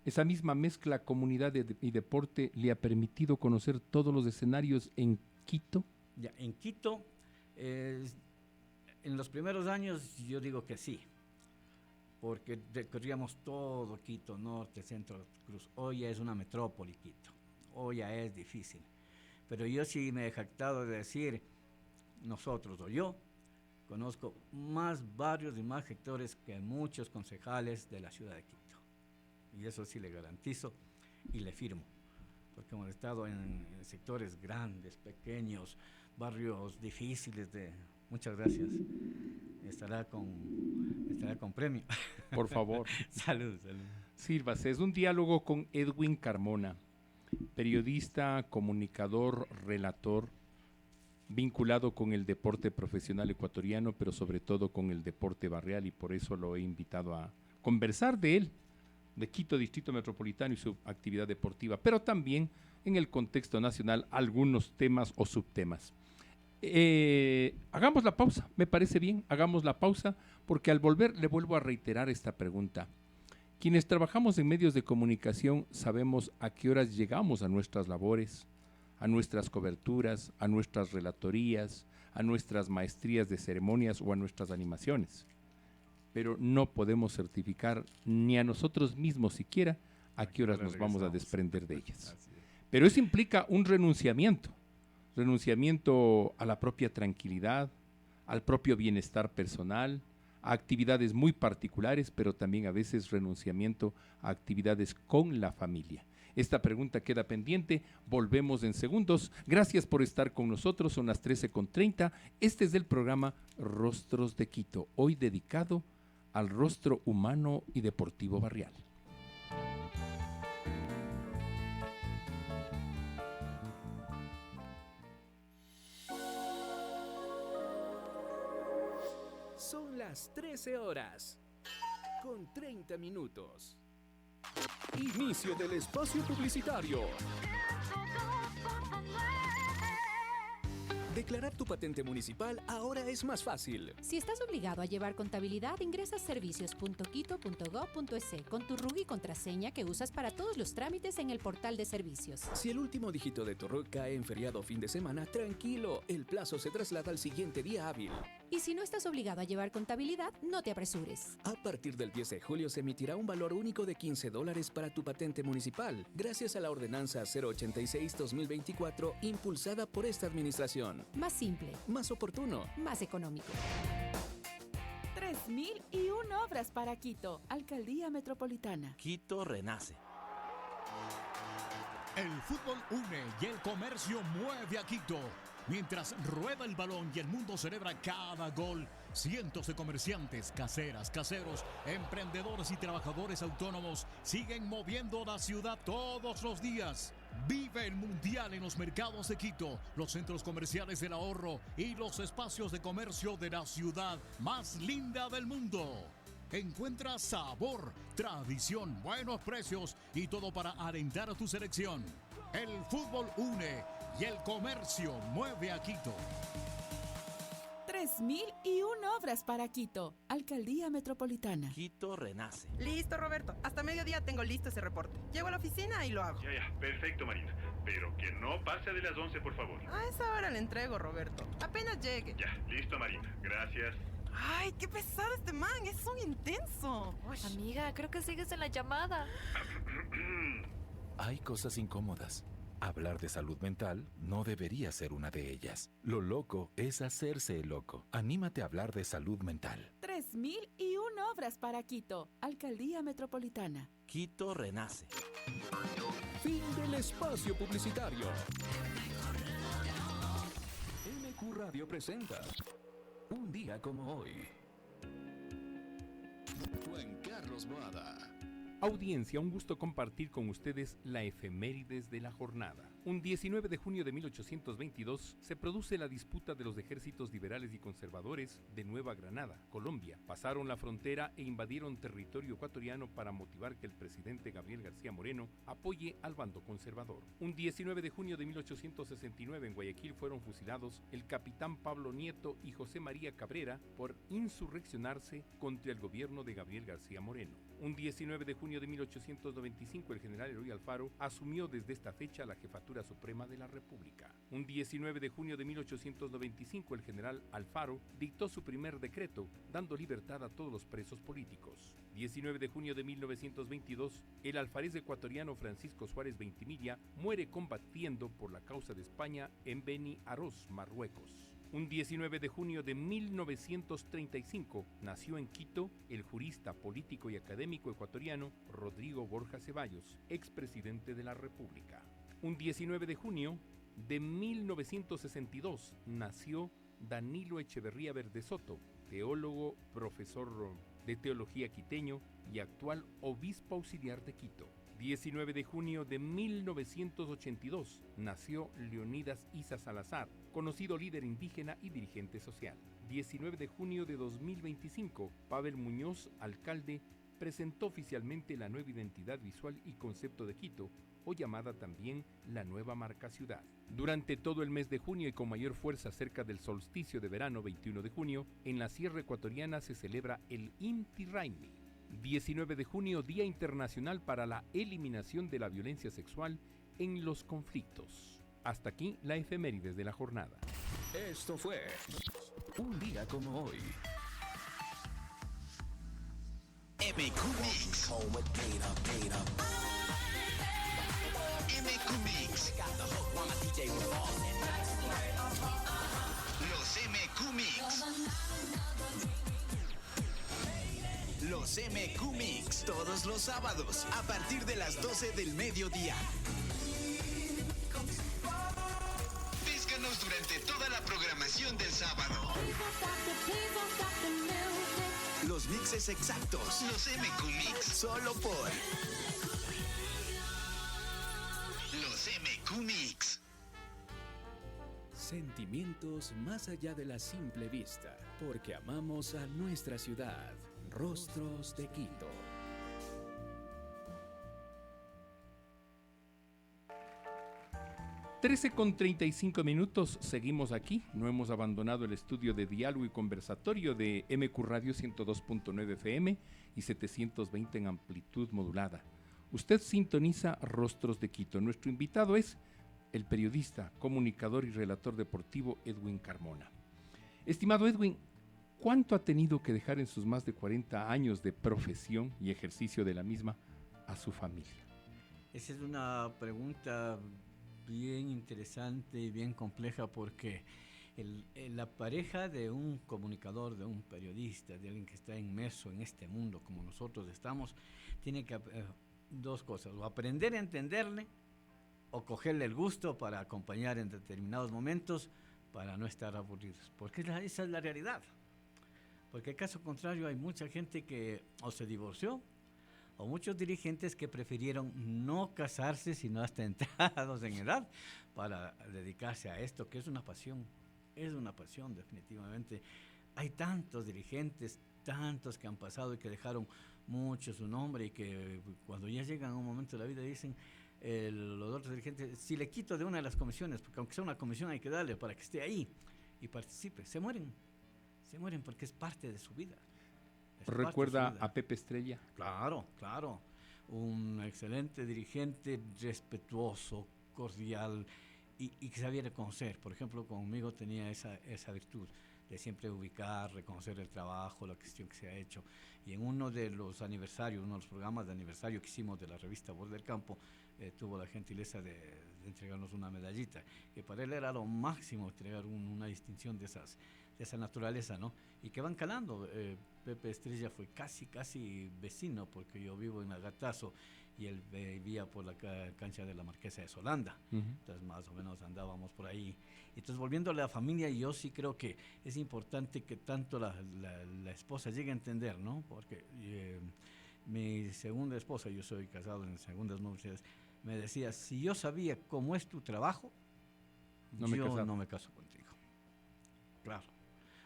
Speaker 3: esa misma mezcla comunidad y deporte le ha permitido conocer todos los escenarios en Quito.
Speaker 4: Ya, en Quito, en los primeros años yo digo que sí, porque recorríamos todo Quito, norte, centro, cruz. Hoy ya es una metrópoli Quito, hoy ya es difícil. Pero yo sí me he jactado de decir, nosotros o yo, conozco más barrios y más sectores que muchos concejales de la ciudad de Quito. Y eso sí le garantizo y le firmo, porque hemos estado en sectores grandes, pequeños, barrios difíciles Muchas gracias. Estará con Estará con premio.
Speaker 3: Por favor.
Speaker 4: Salud.
Speaker 3: Sírvase. Es un diálogo con Edwin Carmona, periodista, comunicador, relator, vinculado con el deporte profesional ecuatoriano, pero sobre todo con el deporte barrial, y por eso lo he invitado a conversar de él, de Quito, Distrito Metropolitano y su actividad deportiva, pero también en el contexto nacional algunos temas o subtemas. Hagamos la pausa, me parece bien, hagamos la pausa, porque al volver le vuelvo a reiterar esta pregunta. Quienes trabajamos en medios de comunicación sabemos a qué horas llegamos a nuestras labores, a nuestras coberturas, a nuestras relatorías, a nuestras maestrías de ceremonias o a nuestras animaciones. Pero no podemos certificar ni a nosotros mismos siquiera a qué horas nos vamos a desprender de ellas. Pero eso implica un renunciamiento a la propia tranquilidad, al propio bienestar personal, a actividades muy particulares, pero también a veces renunciamiento a actividades con la familia. Esta pregunta queda pendiente, volvemos en segundos. Gracias por estar con nosotros, son las 13:30. Este es el programa Rostros de Quito, hoy dedicado al rostro humano y deportivo barrial.
Speaker 2: Son las 13 horas, con 30 minutos. Inicio del espacio publicitario. Declarar tu patente municipal ahora es más fácil.
Speaker 5: Si estás obligado a llevar contabilidad, ingresa a servicios.quito.gov.es con tu RUC y contraseña que usas para todos los trámites en el portal de servicios.
Speaker 2: Si el último dígito de tu RUC cae en feriado o fin de semana, tranquilo, el plazo se traslada al siguiente día hábil.
Speaker 5: Y si no estás obligado a llevar contabilidad, no te apresures.
Speaker 2: A partir del 10 de julio se emitirá un valor único de $15 para tu patente municipal, gracias a la ordenanza 086-2024 impulsada por esta administración.
Speaker 5: Más simple,
Speaker 2: Más oportuno.
Speaker 5: más económico.
Speaker 1: 3001 obras para Quito, Alcaldía Metropolitana.
Speaker 6: Quito renace.
Speaker 7: El fútbol une y el comercio mueve a Quito. Mientras rueda el balón y el mundo celebra cada gol, cientos de comerciantes, caseras, caseros, emprendedores y trabajadores autónomos siguen moviendo la ciudad todos los días. Vive el Mundial en los mercados de Quito, los centros comerciales del ahorro y los espacios de comercio de la ciudad más linda del mundo. Encuentra sabor, tradición, buenos precios y todo para alentar a tu selección. El fútbol une y el comercio mueve a Quito.
Speaker 1: 3001 obras para Quito, Alcaldía Metropolitana.
Speaker 6: Quito renace.
Speaker 8: Listo, Roberto. Hasta mediodía tengo listo ese reporte. Llego a la oficina y lo hago.
Speaker 9: Ya, perfecto, Marina. Pero que no pase de las 11, por favor.
Speaker 8: A esa hora le entrego, Roberto. Apenas llegue.
Speaker 9: Ya, listo, Marina. Gracias.
Speaker 8: Ay, qué pesado este man. Es un intenso. Uy.
Speaker 10: Amiga, creo que sigues en la llamada.
Speaker 11: Hay cosas incómodas. Hablar de salud mental no debería ser una de ellas. Lo loco es hacerse el loco. Anímate a hablar de salud mental.
Speaker 1: 3001 obras para Quito, Alcaldía Metropolitana.
Speaker 6: Quito renace.
Speaker 2: Fin del espacio publicitario. MQ Radio presenta Un día como hoy.
Speaker 11: Juan Carlos Boada.
Speaker 3: Audiencia, un gusto compartir con ustedes la efemérides de la jornada. Un 19 de junio de 1822 se produce la disputa de los ejércitos liberales y conservadores de Nueva Granada, Colombia. Pasaron la frontera e invadieron territorio ecuatoriano para motivar que el presidente Gabriel García Moreno apoye al bando conservador. Un 19 de junio de 1869 en Guayaquil fueron fusilados el capitán Pablo Nieto y José María Cabrera por insurreccionarse contra el gobierno de Gabriel García Moreno. Un 19 de junio de 1895 el general Eloy Alfaro asumió desde esta fecha la jefatura suprema de la República. Un 19 de junio de 1895 el general Alfaro dictó su primer decreto, dando libertad a todos los presos políticos. 19 de junio de 1922, el alfarés ecuatoriano Francisco Suárez Veintimilla muere combatiendo por la causa de España en Beni Arroz, Marruecos. Un 19 de junio de 1935 nació en Quito el jurista, político y académico ecuatoriano Rodrigo Borja Ceballos, expresidente de la República. Un 19 de junio de 1962 nació Danilo Echeverría Verdesoto, teólogo, profesor de teología quiteño y actual obispo auxiliar de Quito. 19 de junio de 1982 nació Leonidas Issa Salazar, conocido líder indígena y dirigente social. 19 de junio de 2025, Pavel Muñoz, alcalde, presentó oficialmente la nueva identidad visual y concepto de Quito, o llamada también la nueva marca ciudad. Durante todo el mes de junio y con mayor fuerza cerca del solsticio de verano 21 de junio, en la Sierra Ecuatoriana se celebra el Inti Raymi. 19 de junio, Día Internacional para la Eliminación de la Violencia Sexual en los Conflictos. Hasta aquí la efemérides de la jornada.
Speaker 2: Esto fue un día como hoy.
Speaker 12: MQ Mix. MQ Mix. Los MQ Mix. Los MQ Mix, todos los sábados, a partir de las 12 del mediodía. Péscanos durante toda la programación del sábado. Los mixes exactos, los MQ Mix, solo por los MQ Mix.
Speaker 2: Sentimientos más allá de la simple vista, porque amamos a nuestra ciudad. Rostros de Quito.
Speaker 3: con 35 minutos, seguimos aquí, no hemos abandonado el estudio de diálogo y conversatorio de MQ Radio 102.9 FM y 720 en amplitud modulada. Usted sintoniza Rostros de Quito. Nuestro invitado es el periodista, comunicador y relator deportivo Edwin Carmona. Estimado Edwin, ¿cuánto ha tenido que dejar en sus más de 40 años de profesión y ejercicio de la misma a su familia?
Speaker 4: Esa es una pregunta bien interesante y bien compleja porque la pareja de un comunicador, de un periodista, de alguien que está inmerso en este mundo como nosotros estamos, tiene que dos cosas, o aprender a entenderle o cogerle el gusto para acompañar en determinados momentos para no estar aburridos, porque esa es la realidad. Porque en caso contrario hay mucha gente que o se divorció o muchos dirigentes que prefirieron no casarse sino hasta entrados en edad para dedicarse a esto, que es una pasión definitivamente. Hay tantos dirigentes, tantos que han pasado y que dejaron mucho su nombre y que cuando ya llegan a un momento de la vida dicen los otros dirigentes, si le quito de una de las comisiones, porque aunque sea una comisión hay que darle para que esté ahí y participe, se mueren porque es parte de su vida.
Speaker 3: ¿Recuerda a Pepe Estrella?
Speaker 4: Claro, un excelente dirigente, respetuoso, cordial y que sabía reconocer. Por ejemplo, conmigo tenía esa virtud de siempre ubicar, reconocer el trabajo, la cuestión que se ha hecho. Y en uno de los programas de aniversario que hicimos de la revista Voz del Campo, tuvo la gentileza de entregarnos una medallita, que para él era lo máximo entregar una distinción de esa naturaleza, ¿no? Y que van calando. Pepe Estrella fue casi vecino, porque yo vivo en Agatazo y él vivía por la cancha de la Marquesa de Solanda. Entonces más o menos andábamos por ahí. Entonces, volviendo a la familia, yo sí creo que es importante que tanto la esposa llegue a entender, ¿no? Porque mi segunda esposa, yo soy casado en segundas nupcias, me decía, si yo sabía cómo es tu trabajo, no me caso contigo. Claro.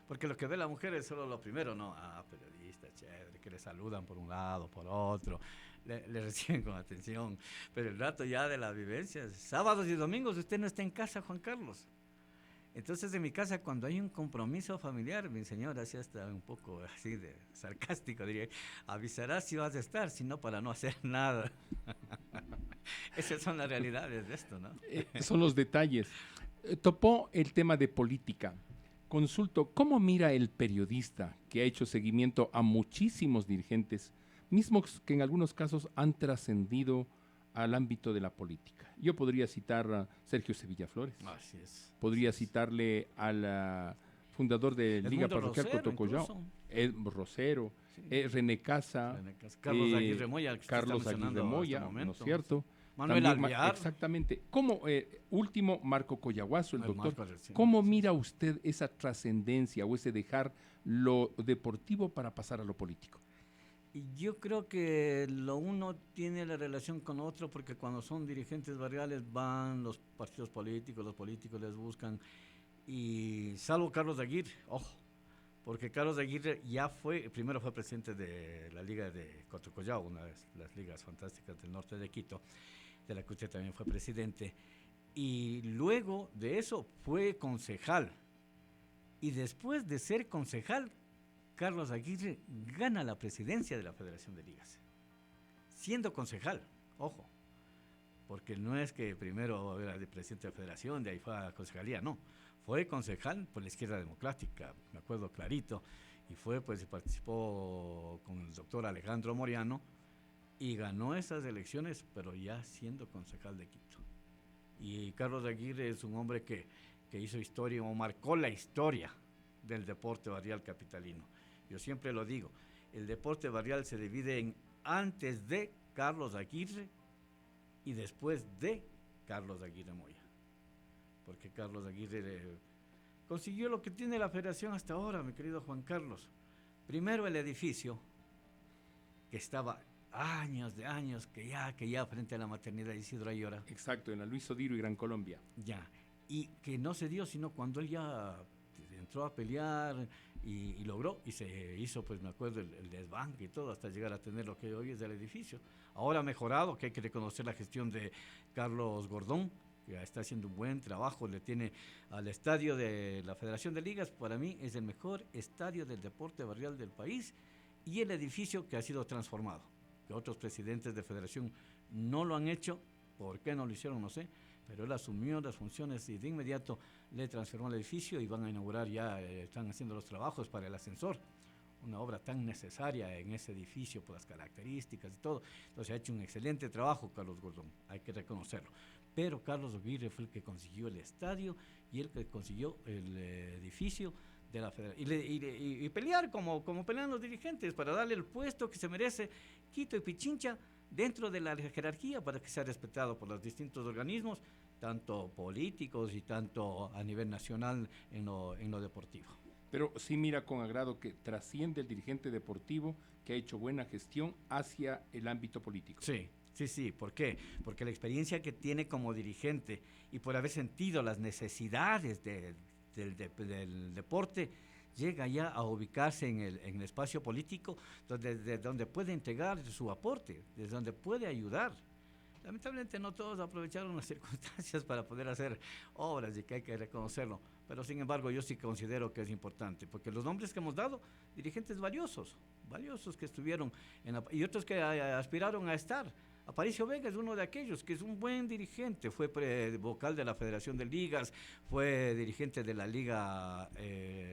Speaker 4: Porque lo que ve la mujer es solo lo primero, ¿no? Periodista, chévere, que le saludan por un lado, por otro, le reciben con atención. Pero el rato ya de las vivencias, sábados y domingos usted no está en casa, Juan Carlos. Entonces en mi casa cuando hay un compromiso familiar, mi señora así hasta un poco así de sarcástico, diría, avisarás si vas a estar, si no para no hacer nada. Esas son las realidades de esto, ¿no?
Speaker 3: Son los detalles. Topó el tema de política. Consulto, ¿cómo mira el periodista que ha hecho seguimiento a muchísimos dirigentes, mismos que en algunos casos han trascendido al ámbito de la política? Yo podría citar a Sergio Sevilla Flores.
Speaker 4: Así es.
Speaker 3: Podría citarle al fundador de Liga Parroquial Cotocollao, Ed Rosero, sí. René Casa,
Speaker 4: Carlos Aguirre Moya,
Speaker 3: ¿no es cierto?
Speaker 4: Manuel
Speaker 3: También
Speaker 4: Alvear.
Speaker 3: exactamente. ¿Cómo, último, Marco Coyaguazo, el doctor,
Speaker 4: Marco, sí.
Speaker 3: ¿cómo mira usted esa trascendencia o ese dejar lo deportivo para pasar a lo político?
Speaker 4: Y yo creo que lo uno tiene la relación con lo otro porque cuando son dirigentes barriales van los partidos políticos, los políticos les buscan, y salvo Carlos Aguirre, ojo, porque Carlos Aguirre primero fue presidente de la Liga de Cotocollao, una de las ligas fantásticas del norte de Quito, de la que usted también fue presidente, y luego de eso fue concejal, y después de ser concejal, Carlos Aguirre gana la presidencia de la Federación de Ligas, siendo concejal, ojo, porque no es que primero era de presidente de la Federación, de ahí fue a concejalía, no, fue concejal por la Izquierda Democrática, me acuerdo clarito, y participó con el doctor Alejandro Moriano, y ganó esas elecciones, pero ya siendo concejal de Quito. Y Carlos Aguirre es un hombre que hizo historia, o marcó la historia del deporte barrial capitalino. Yo siempre lo digo, el deporte barrial se divide en antes de Carlos Aguirre y después de Carlos Aguirre Moya. Porque Carlos Aguirre consiguió lo que tiene la federación hasta ahora, mi querido Juan Carlos. Primero el edificio, que estaba años que ya frente a la maternidad de Isidro Ayora.
Speaker 3: Exacto, en la Luis Odiro y Gran Colombia.
Speaker 4: Ya, y que no se dio sino cuando él ya entró a pelear y logró, y se hizo, pues me acuerdo, el desbanque y todo, hasta llegar a tener lo que hoy es el edificio. Ahora ha mejorado, que hay que reconocer la gestión de Carlos Gordón, que está haciendo un buen trabajo, le tiene al estadio de la Federación de Ligas, para mí es el mejor estadio del deporte barrial del país, y el edificio que ha sido transformado, que otros presidentes de federación no lo han hecho, ¿por qué no lo hicieron? No sé, pero él asumió las funciones y de inmediato le transformó el edificio y van a inaugurar ya, están haciendo los trabajos para el ascensor, una obra tan necesaria en ese edificio por las características y todo. Entonces ha hecho un excelente trabajo Carlos Gordón, hay que reconocerlo. Pero Carlos Aguirre fue el que consiguió el estadio y el que consiguió el edificio de la federación. Y pelear como pelean los dirigentes para darle el puesto que se merece Quito y Pichincha dentro de la jerarquía para que sea respetado por los distintos organismos, tanto políticos y tanto a nivel nacional en lo deportivo.
Speaker 3: Pero sí mira con agrado que trasciende el dirigente deportivo que ha hecho buena gestión hacia el ámbito político.
Speaker 4: Sí, ¿por qué? Porque la experiencia que tiene como dirigente y por haber sentido las necesidades del deporte, llega ya a ubicarse en el espacio político desde donde puede integrar su aporte, desde donde puede ayudar. Lamentablemente no todos aprovecharon las circunstancias para poder hacer obras y que hay que reconocerlo, pero sin embargo yo sí considero que es importante, porque los nombres que hemos dado, dirigentes valiosos que estuvieron y otros que aspiraron a estar. Aparicio Vega es uno de aquellos que es un buen dirigente, fue vocal de la Federación de Ligas, fue dirigente de la Liga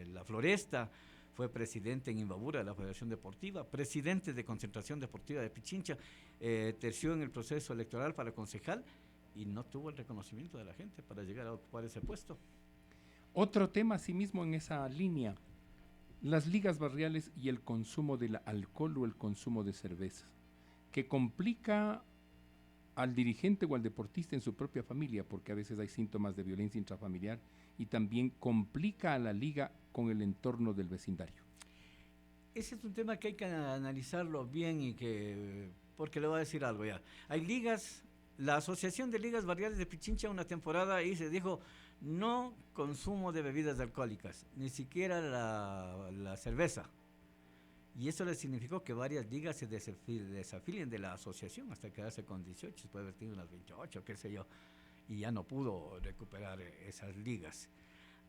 Speaker 4: La Floresta, fue presidente en Imbabura de la Federación Deportiva, presidente de Concentración Deportiva de Pichincha, terció en el proceso electoral para concejal y no tuvo el reconocimiento de la gente para llegar a ocupar ese puesto.
Speaker 3: Otro tema asimismo en esa línea, las ligas barriales y el consumo del alcohol o el consumo de cerveza, que complica al dirigente o al deportista en su propia familia, porque a veces hay síntomas de violencia intrafamiliar, y también complica a la liga con el entorno del vecindario.
Speaker 4: Ese es un tema que hay que analizarlo bien porque le voy a decir algo ya. Hay ligas, la Asociación de Ligas Barriales de Pichincha una temporada y se dijo no consumo de bebidas alcohólicas, ni siquiera la cerveza. Y eso le significó que varias ligas se desafilien de la asociación hasta quedarse con 18, después de haber tenido unas 28, qué sé yo, y ya no pudo recuperar esas ligas.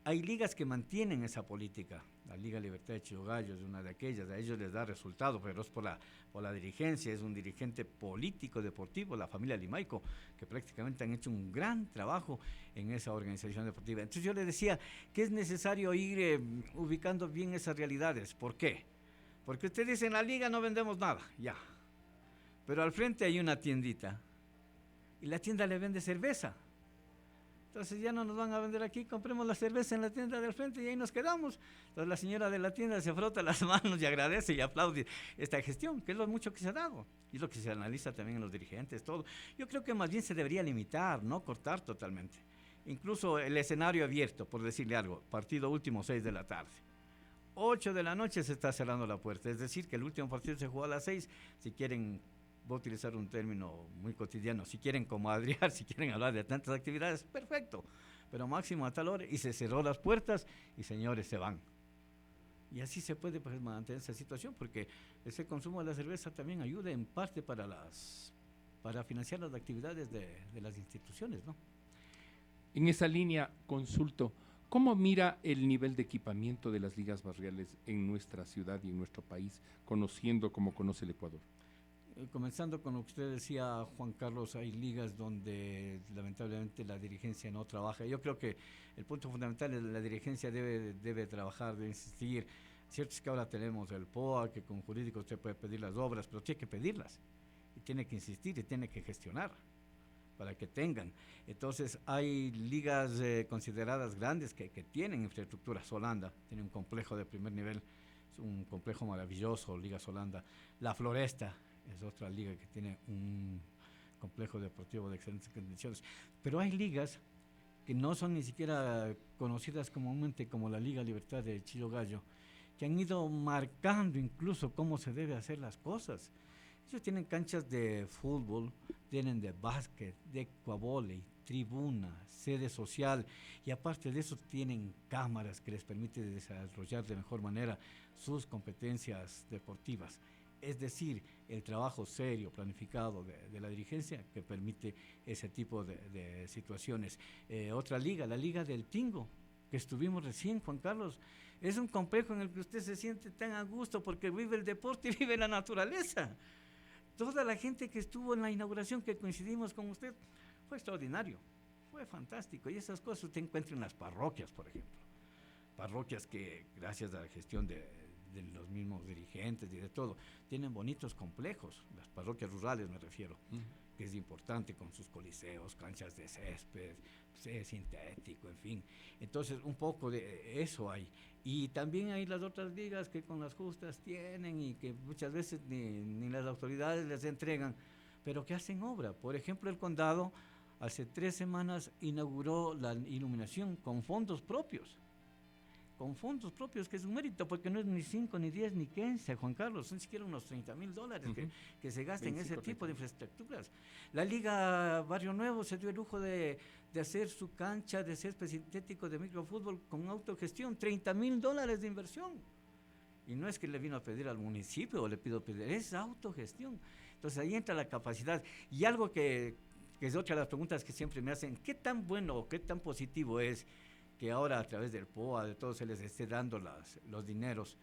Speaker 4: Hay ligas que mantienen esa política. La Liga Libertad de Chillogallo es una de aquellas, a ellos les da resultado, pero es por la dirigencia, es un dirigente político, deportivo, la familia Limaico, que prácticamente han hecho un gran trabajo en esa organización deportiva. Entonces yo les decía que es necesario ir ubicando bien esas realidades. ¿Por qué? Porque usted dice, en la liga no vendemos nada, ya. Pero al frente hay una tiendita y la tienda le vende cerveza. Entonces ya no nos van a vender aquí, compremos la cerveza en la tienda del frente y ahí nos quedamos. Entonces la señora de la tienda se frota las manos y agradece y aplaude esta gestión, que es lo mucho que se ha dado. Y es lo que se analiza también en los dirigentes, todo. Yo creo que más bien se debería limitar, no cortar totalmente. Incluso el escenario abierto, por decirle algo, partido último 6 de la tarde. 8 de la noche se está cerrando la puerta, es decir, que el último partido se jugó a las 6, si quieren, voy a utilizar un término muy cotidiano, si quieren comadrear, si quieren hablar de tantas actividades, perfecto, pero máximo a tal hora, y se cerró las puertas, y señores, se van. Y así se puede pues, mantener esa situación, porque ese consumo de la cerveza también ayuda en parte para financiar las actividades de las instituciones, ¿no?
Speaker 3: En esa línea, consulto, ¿cómo mira el nivel de equipamiento de las ligas barriales en nuestra ciudad y en nuestro país, conociendo como conoce el Ecuador?
Speaker 4: Comenzando con lo que usted decía, Juan Carlos, hay ligas donde lamentablemente la dirigencia no trabaja. Yo creo que el punto fundamental es que la dirigencia debe trabajar, debe insistir. Cierto es que ahora tenemos el POA, que con jurídico usted puede pedir las obras, pero tiene que pedirlas, y tiene que insistir, y tiene que gestionar para que tengan. Entonces hay ligas consideradas grandes que tienen infraestructura. Solanda tiene un complejo de primer nivel, es un complejo maravilloso, Liga Solanda. La Floresta es otra liga que tiene un complejo deportivo de excelentes condiciones. Pero hay ligas que no son ni siquiera conocidas comúnmente como la Liga Libertad de Chillo Gallo, que han ido marcando incluso cómo se debe hacer las cosas. Ellos tienen canchas de fútbol, tienen de básquet, de ecuavóley, tribuna, sede social, y aparte de eso tienen cámaras que les permiten desarrollar de mejor manera sus competencias deportivas. Es decir, el trabajo serio, planificado de la dirigencia que permite ese tipo de situaciones. Otra liga, la Liga del Tingo, que estuvimos recién, Juan Carlos, es un complejo en el que usted se siente tan a gusto porque vive el deporte y vive la naturaleza. Toda la gente que estuvo en la inauguración, que coincidimos con usted, fue extraordinario, fue fantástico. Y esas cosas usted encuentra en las parroquias, por ejemplo. Parroquias que, gracias a la gestión de los mismos dirigentes y de todo, tienen bonitos complejos, las parroquias rurales me refiero, que es importante con sus coliseos, canchas de césped, sintético, en fin. Entonces, un poco de eso hay. Y también hay las otras ligas que con las justas tienen y que muchas veces ni las autoridades les entregan, pero que hacen obra. Por ejemplo, el condado hace 3 semanas inauguró la iluminación con fondos propios. Con fondos propios, que es un mérito, porque no es ni 5, ni 10, ni 15, Juan Carlos, son siquiera unos $30,000 que se gastan en ese tipo de infraestructuras. La Liga Barrio Nuevo se dio el lujo de hacer su cancha de césped sintético de microfútbol con autogestión, $30,000 de inversión. Y no es que le vino a pedir al municipio o le pido pedir, es autogestión. Entonces ahí entra la capacidad. Y algo que es otra de las preguntas que siempre me hacen, ¿qué tan bueno o qué tan positivo es que ahora a través del POA, de todo, se les esté dando los dineros?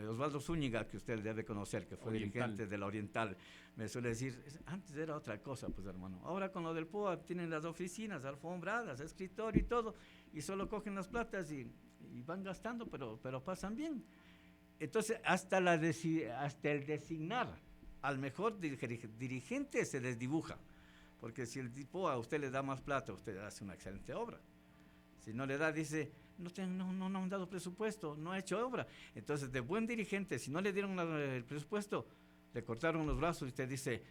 Speaker 4: Osvaldo Zúñiga, que usted debe conocer, que fue dirigente de la Oriental, me suele decir, antes era otra cosa, pues hermano, ahora con lo del POA tienen las oficinas alfombradas, escritorio y todo, y solo cogen las platas y van gastando, pero pasan bien. Entonces, hasta el designar al mejor dirigente se desdibuja, porque si el POA a usted le da más plata, usted hace una excelente obra. Si no le da, dice, no han dado presupuesto, no ha hecho obra. Entonces, de buen dirigente, si no le dieron el presupuesto, le cortaron los brazos y usted dice,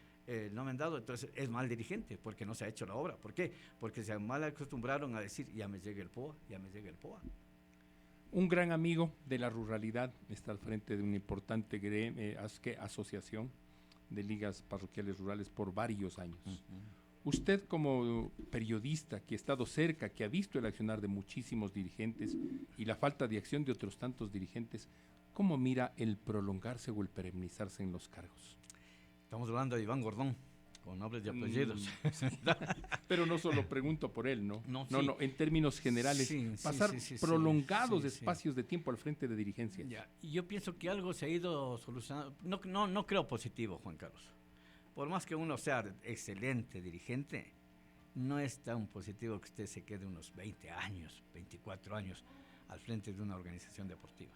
Speaker 4: no me han dado, entonces es mal dirigente, porque no se ha hecho la obra. ¿Por qué? Porque se mal acostumbraron a decir, ya me llega el POA, ya me llega el POA.
Speaker 3: Un gran amigo de la ruralidad está al frente de una importante asociación de ligas parroquiales rurales por varios años. Usted como periodista que ha estado cerca, que ha visto el accionar de muchísimos dirigentes y la falta de acción de otros tantos dirigentes, ¿cómo mira el prolongarse o el perennizarse en los cargos?
Speaker 4: Estamos hablando de Iván Gordón, con nombres y apellidos.
Speaker 3: Pero no solo pregunto por él, ¿no? No, en términos generales, pasar prolongados espacios de tiempo al frente de dirigencias.
Speaker 4: Ya. Y yo pienso que algo se ha ido solucionando. No creo positivo, Juan Carlos. Por más que uno sea excelente dirigente, no es tan positivo que usted se quede unos 20 años, 24 años al frente de una organización deportiva.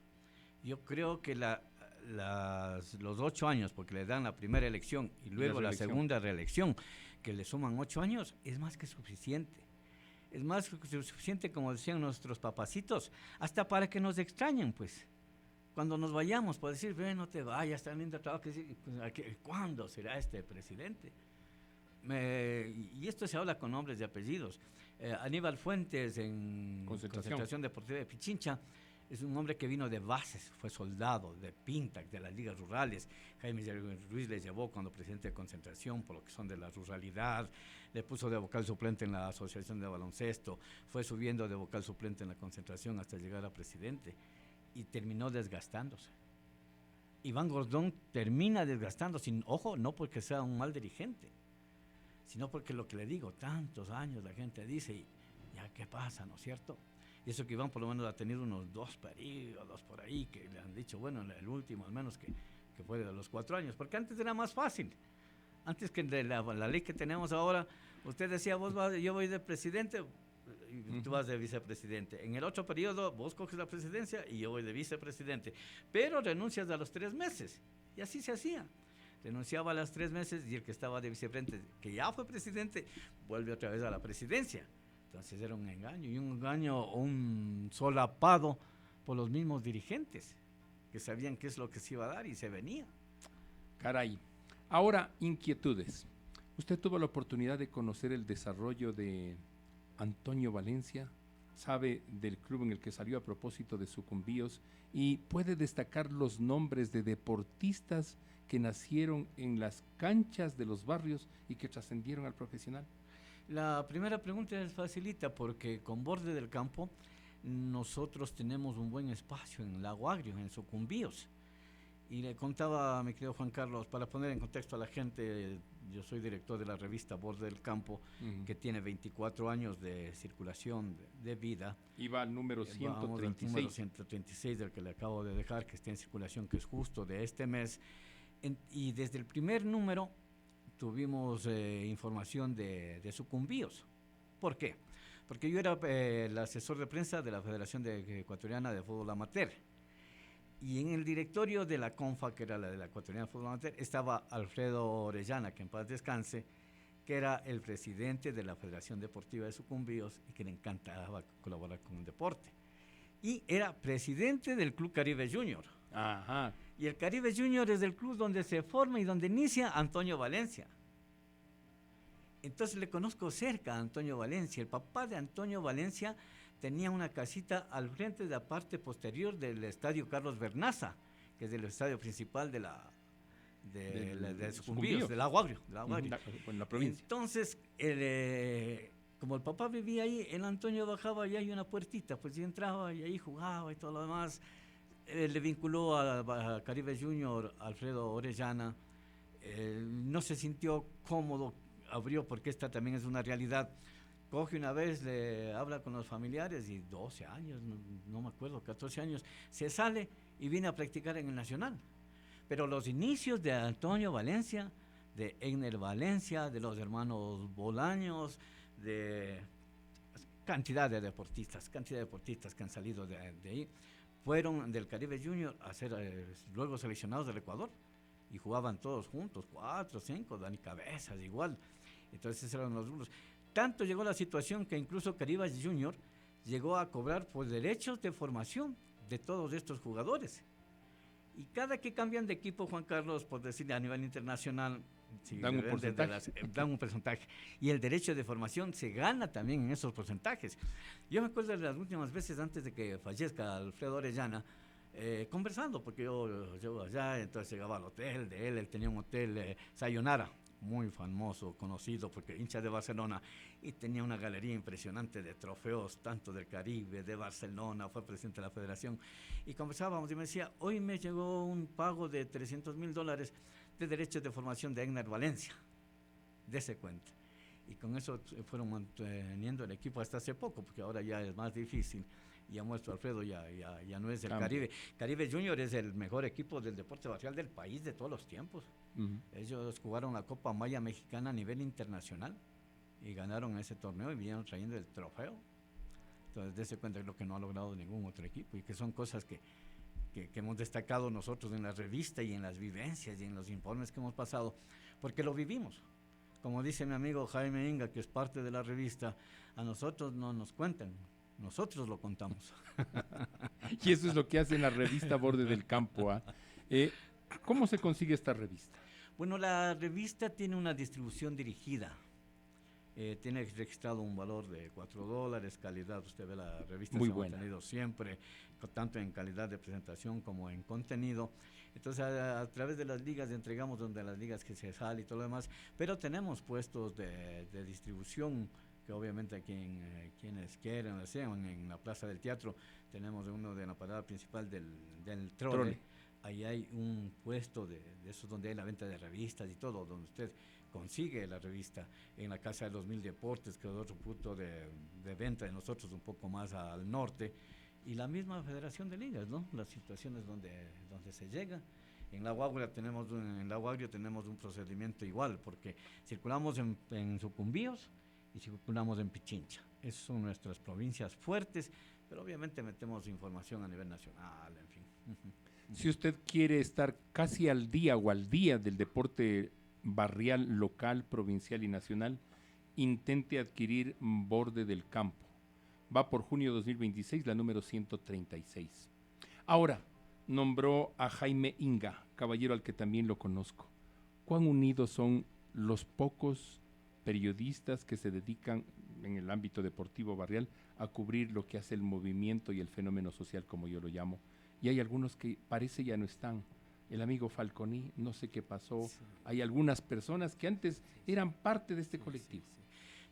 Speaker 4: Yo creo que los 8 años, porque le dan la primera elección y luego la segunda reelección, que le suman 8 años, es más que suficiente. es más que suficiente, como decían nuestros papacitos, hasta para que nos extrañen, pues. Cuando nos vayamos, por decir, ven, no te vayas, está lindo trabajo, ¿cuándo será este presidente? Y esto se habla con nombres y apellidos. Aníbal Fuentes, en Concentración Deportiva de Pichincha, es un hombre que vino de bases, fue soldado de Pintac, de las ligas rurales. Jaime Ruiz le llevó cuando presidente de Concentración, por lo que son de la ruralidad, le puso de vocal suplente en la Asociación de Baloncesto, fue subiendo de vocal suplente en la Concentración hasta llegar a presidente, y terminó desgastándose. Iván Gordón termina desgastándose, ojo, no porque sea un mal dirigente, sino porque lo que le digo, tantos años la gente dice, y ya qué pasa, ¿no es cierto? Y eso que Iván por lo menos ha tenido unos 2 periodos por ahí, que le han dicho, bueno, el último al menos que fue de los 4 años, porque antes era más fácil. Antes que de la ley que tenemos ahora, usted decía, yo voy de presidente, y tú vas de vicepresidente. En el otro periodo, vos coges la presidencia y yo voy de vicepresidente. Pero renuncias a los 3 meses. Y así se hacía. Renunciaba a los 3 meses y el que estaba de vicepresidente, que ya fue presidente, vuelve otra vez a la presidencia. Entonces era un engaño, y un engaño, un solapado por los mismos dirigentes, que sabían qué es lo que se iba a dar y se venía.
Speaker 3: Caray. Ahora, inquietudes. Usted tuvo la oportunidad de conocer el desarrollo de Antonio Valencia, sabe del club en el que salió a propósito de Sucumbíos, y puede destacar los nombres de deportistas que nacieron en las canchas de los barrios y que trascendieron al profesional.
Speaker 4: La primera pregunta es facilita, porque con Borde del Campo nosotros tenemos un buen espacio en Lago Agrio, en Sucumbíos. Y le contaba a mi querido Juan Carlos, para poner en contexto a la gente, yo soy director de la revista Borde del Campo, que tiene 24 años de circulación de vida.
Speaker 3: Y va al número 136.
Speaker 4: Vamos al número 136 del que le acabo de dejar, que está en circulación, que es justo de este mes. Y desde el primer número tuvimos información de Sucumbíos. ¿Por qué? Porque yo era el asesor de prensa de la Federación Ecuatoriana de Fútbol Amateur. Y en el directorio de la CONFA, que era la de la Ecuatoriana de Fútbol Amateur, estaba Alfredo Orellana, que en paz descanse, que era el presidente de la Federación Deportiva de Sucumbíos y que le encantaba colaborar con el deporte. Y era presidente del Club Caribe Junior.
Speaker 3: Ajá.
Speaker 4: Y el Caribe Junior es el club donde se forma y donde inicia Antonio Valencia. Entonces le conozco cerca a Antonio Valencia. El papá de Antonio Valencia tenía una casita al frente de la parte posterior del estadio Carlos Bernaza, que es el estadio principal de Sucumbíos, del Lago Agrio.
Speaker 3: En la provincia.
Speaker 4: Entonces, como el papá vivía ahí, el Antonio bajaba y hay una puertita, pues y entraba y ahí jugaba y todo lo demás. Le vinculó a Caribe Junior Alfredo Orellana. No se sintió cómodo, abrió, porque esta también es una realidad. Coge una vez, le habla con los familiares y 12 años, no me acuerdo, 14 años, se sale y viene a practicar en el Nacional. Pero los inicios de Antonio Valencia, de Egner Valencia, de los hermanos Bolaños, de cantidad de deportistas que han salido de ahí, fueron del Caribe Junior a ser luego seleccionados del Ecuador y jugaban todos juntos, 4, 5, Dani Cabezas igual. Entonces eran los rulos. Tanto llegó la situación que incluso Caribe Junior llegó a cobrar por derechos de formación de todos estos jugadores. Y cada que cambian de equipo, Juan Carlos, por decirle a nivel internacional,
Speaker 3: dan un porcentaje.
Speaker 4: Y el derecho de formación se gana también en esos porcentajes. Yo me acuerdo de las últimas veces antes de que fallezca Alfredo Orellana, conversando, porque yo allá, entonces llegaba al hotel de él tenía un hotel Sayonara, muy famoso, conocido, porque hincha de Barcelona, y tenía una galería impresionante de trofeos, tanto del Caribe, de Barcelona, fue presidente de la federación, y conversábamos y me decía, hoy me llegó un pago de $300,000 de derechos de formación de Egner Valencia, dése cuenta. Y con eso fueron manteniendo el equipo hasta hace poco, porque ahora ya es más difícil. Ya muerto Alfredo, ya no es el Caribe. Caribe Junior es el mejor equipo del deporte barrial del país de todos los tiempos. Ellos jugaron la Copa Maya Mexicana a nivel internacional y ganaron ese torneo y vinieron trayendo el trofeo. Entonces, dése cuenta de lo que no ha logrado ningún otro equipo y que son cosas que hemos destacado nosotros en la revista y en las vivencias y en los informes que hemos pasado, porque lo vivimos. como dice mi amigo Jaime Inga, que es parte de la revista, a nosotros no nos cuentan, nosotros lo contamos.
Speaker 3: Y eso es lo que hace en la revista Borde del Campo. ¿Cómo se consigue esta revista?
Speaker 4: Bueno, la revista tiene una distribución dirigida. Tiene registrado un valor de $4, calidad, usted ve la revista,
Speaker 3: muy
Speaker 4: se ha
Speaker 3: buena,
Speaker 4: mantenido siempre, tanto en calidad de presentación como en contenido. Entonces a través de las ligas entregamos donde las ligas que se sale y todo lo demás, pero tenemos puestos de distribución que obviamente quienes quieran, desean, en la Plaza del Teatro tenemos uno de la parada principal del Trole. Ahí hay un puesto de esos donde hay la venta de revistas y todo, donde usted consigue la revista. En la Casa de los Mil Deportes, que es otro punto de venta de nosotros un poco más al norte, y la misma Federación de Ligas, ¿no? Las situaciones donde se llega. En La Guagua tenemos un procedimiento igual, porque circulamos en Sucumbíos y circulamos en Pichincha. Esas son nuestras provincias fuertes, pero obviamente metemos información a nivel nacional, en fin.
Speaker 3: Si usted quiere estar casi al día del deporte barrial, local, provincial y nacional, intente adquirir Borde del Campo. Va por junio 2026, la número 136. Ahora, nombró a Jaime Inga, caballero al que también lo conozco. ¿Cuán unidos son los pocos periodistas que se dedican en el ámbito deportivo barrial a cubrir lo que hace el movimiento y el fenómeno social, como yo lo llamo? Y hay algunos que parece ya no están. El amigo Falconi, no sé qué pasó. Sí. Hay algunas personas que antes eran parte de este colectivo.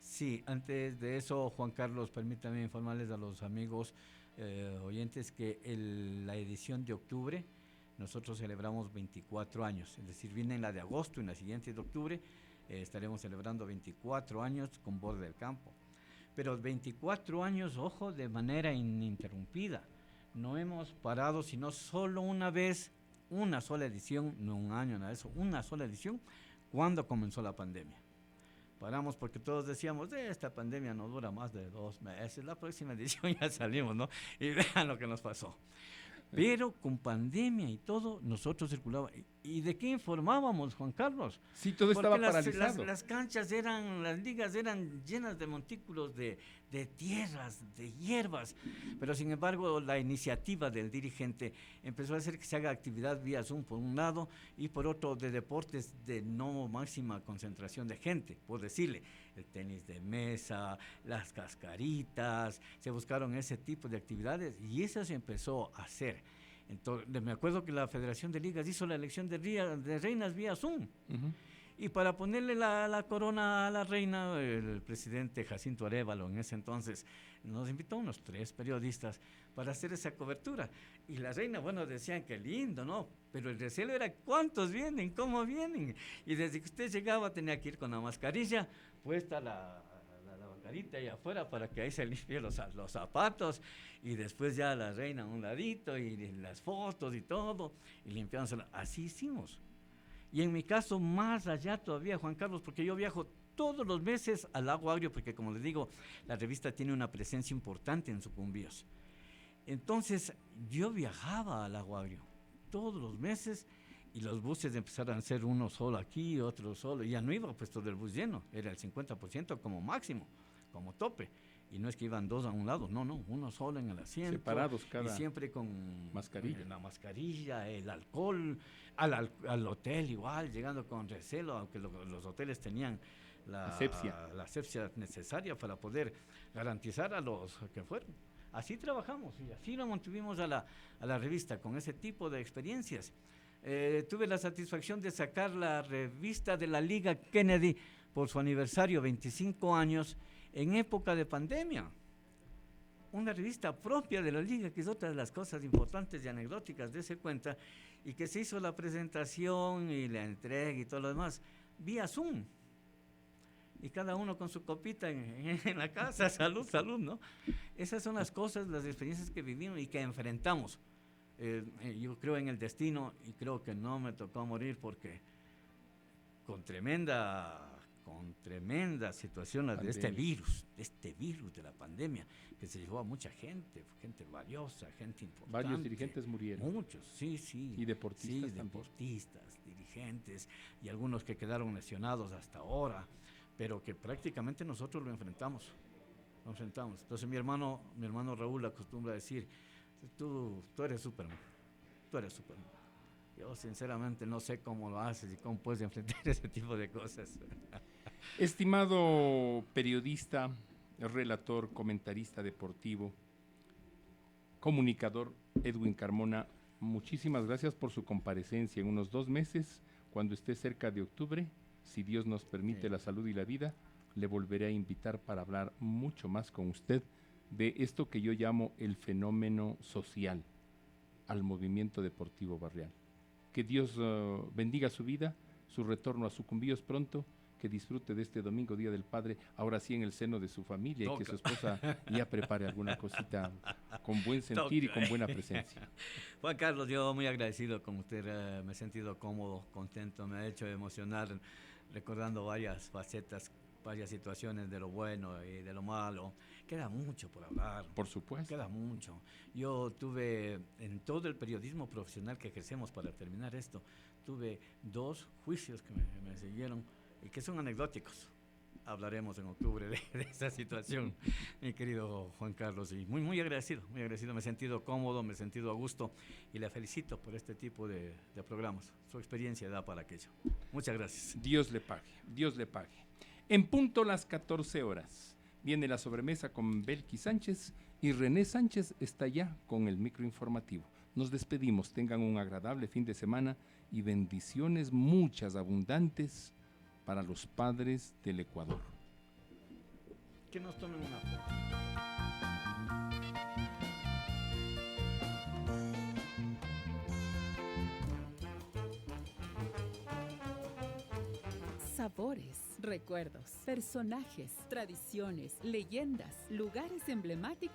Speaker 4: Sí, antes de eso, Juan Carlos, permítame informarles a los amigos oyentes que la edición de octubre, nosotros celebramos 24 años, es decir, viene la de agosto y la siguiente de octubre, estaremos celebrando 24 años con Borde del Campo. Pero 24 años, ojo, de manera ininterrumpida. No hemos parado, sino solo una vez, una sola edición, no un año, nada de eso, una sola edición, cuando comenzó la pandemia. Paramos porque todos decíamos, esta pandemia no dura más de 2 meses, la próxima edición ya salimos, ¿no? Y vean lo que nos pasó. Pero con pandemia y todo, nosotros circulábamos. ¿Y de qué informábamos, Juan Carlos?
Speaker 3: Sí, todo estaba paralizado.
Speaker 4: Las canchas las ligas eran llenas de montículos de tierras, de hierbas. Pero sin embargo, la iniciativa del dirigente empezó a hacer que se haga actividad vía Zoom por un lado y por otro de deportes de no máxima concentración de gente, por decirle, el tenis de mesa, las cascaritas, se buscaron ese tipo de actividades y eso se empezó a hacer. Entonces, me acuerdo que la Federación de Ligas hizo la elección de reinas vía Zoom. Y para ponerle la corona a la reina, el presidente Jacinto Arévalo en ese entonces nos invitó a unos 3 periodistas para hacer esa cobertura. Y la reina, bueno, decían que lindo, ¿no? Pero el recelo era cuántos vienen, cómo vienen. Y desde que usted llegaba tenía que ir con la mascarilla puesta la carita ahí afuera para que ahí se limpie los zapatos y después ya la reina a un ladito y las fotos y todo y limpiándosela. Así hicimos. Y en mi caso más allá todavía, Juan Carlos, porque yo viajo todos los meses al Lago Agrio porque como les digo, la revista tiene una presencia importante en Sucumbíos. Entonces yo viajaba al Lago Agrio todos los meses y los buses empezaron a ser uno solo aquí, otro solo, y ya no iba pues todo el bus lleno, era el 50% como máximo, como tope, y no es que iban 2 a un lado, no, uno solo en el asiento,
Speaker 3: separados cada,
Speaker 4: y siempre con
Speaker 3: mascarilla,
Speaker 4: la mascarilla, el alcohol, al hotel igual, llegando con recelo, aunque los hoteles tenían la asepsia necesaria para poder garantizar a los que fueron. Así trabajamos y así lo mantuvimos a la revista, con ese tipo de experiencias. Tuve la satisfacción de sacar la revista de la Liga Kennedy por su aniversario, 25 años, en época de pandemia. Una revista propia de la Liga, que es otra de las cosas importantes y anecdóticas de ese cuenta, y que se hizo la presentación y la entrega y todo lo demás, vía Zoom. Y cada uno con su copita en la casa, salud, ¿no? Esas son las cosas, las experiencias que vivimos y que enfrentamos. Yo creo en el destino y creo que no me tocó morir porque con tremenda con tremendas situaciones de este virus de la pandemia, que se llevó a mucha gente valiosa, gente importante.
Speaker 3: Varios dirigentes murieron.
Speaker 4: Muchos, sí.
Speaker 3: Y deportistas
Speaker 4: sí,
Speaker 3: también.
Speaker 4: deportistas, dirigentes, y algunos que quedaron lesionados hasta ahora, pero que prácticamente nosotros lo enfrentamos. Entonces mi hermano Raúl acostumbra a decir, tú eres Superman, Yo sinceramente no sé cómo lo haces y cómo puedes enfrentar ese tipo de cosas.
Speaker 3: Estimado periodista, relator, comentarista deportivo, comunicador Edwin Carmona, muchísimas gracias por su comparecencia. En unos 2 meses, cuando esté cerca de octubre, si Dios nos permite la salud y la vida, le volveré a invitar para hablar mucho más con usted de esto que yo llamo el fenómeno social al movimiento deportivo barrial. Que Dios bendiga su vida, su retorno a Sucumbíos pronto, que disfrute de este domingo, Día del Padre, ahora sí en el seno de su familia, y que su esposa ya prepare alguna cosita con buen sentir y con buena presencia.
Speaker 4: Juan Carlos, yo muy agradecido con usted, me he sentido cómodo, contento, me ha hecho emocionar recordando varias facetas, varias situaciones de lo bueno y de lo malo. Queda mucho por hablar.
Speaker 3: Por supuesto.
Speaker 4: Queda mucho. Yo tuve, en todo el periodismo profesional que ejercemos, para terminar esto, tuve 2 juicios que me siguieron y que son anecdóticos. Hablaremos en octubre de esa situación, mi querido Juan Carlos, y muy agradecido, me he sentido cómodo, me he sentido a gusto, y le felicito por este tipo de programas. Su experiencia da para aquello. Muchas gracias.
Speaker 3: Dios le pague. En punto las 14 horas, viene la sobremesa con Belki Sánchez, y René Sánchez está ya con el microinformativo. Nos despedimos, tengan un agradable fin de semana y bendiciones muchas, abundantes, para los padres del Ecuador.
Speaker 4: Que nos tomen una foto.
Speaker 1: Sabores, recuerdos, personajes, tradiciones, leyendas, lugares emblemáticos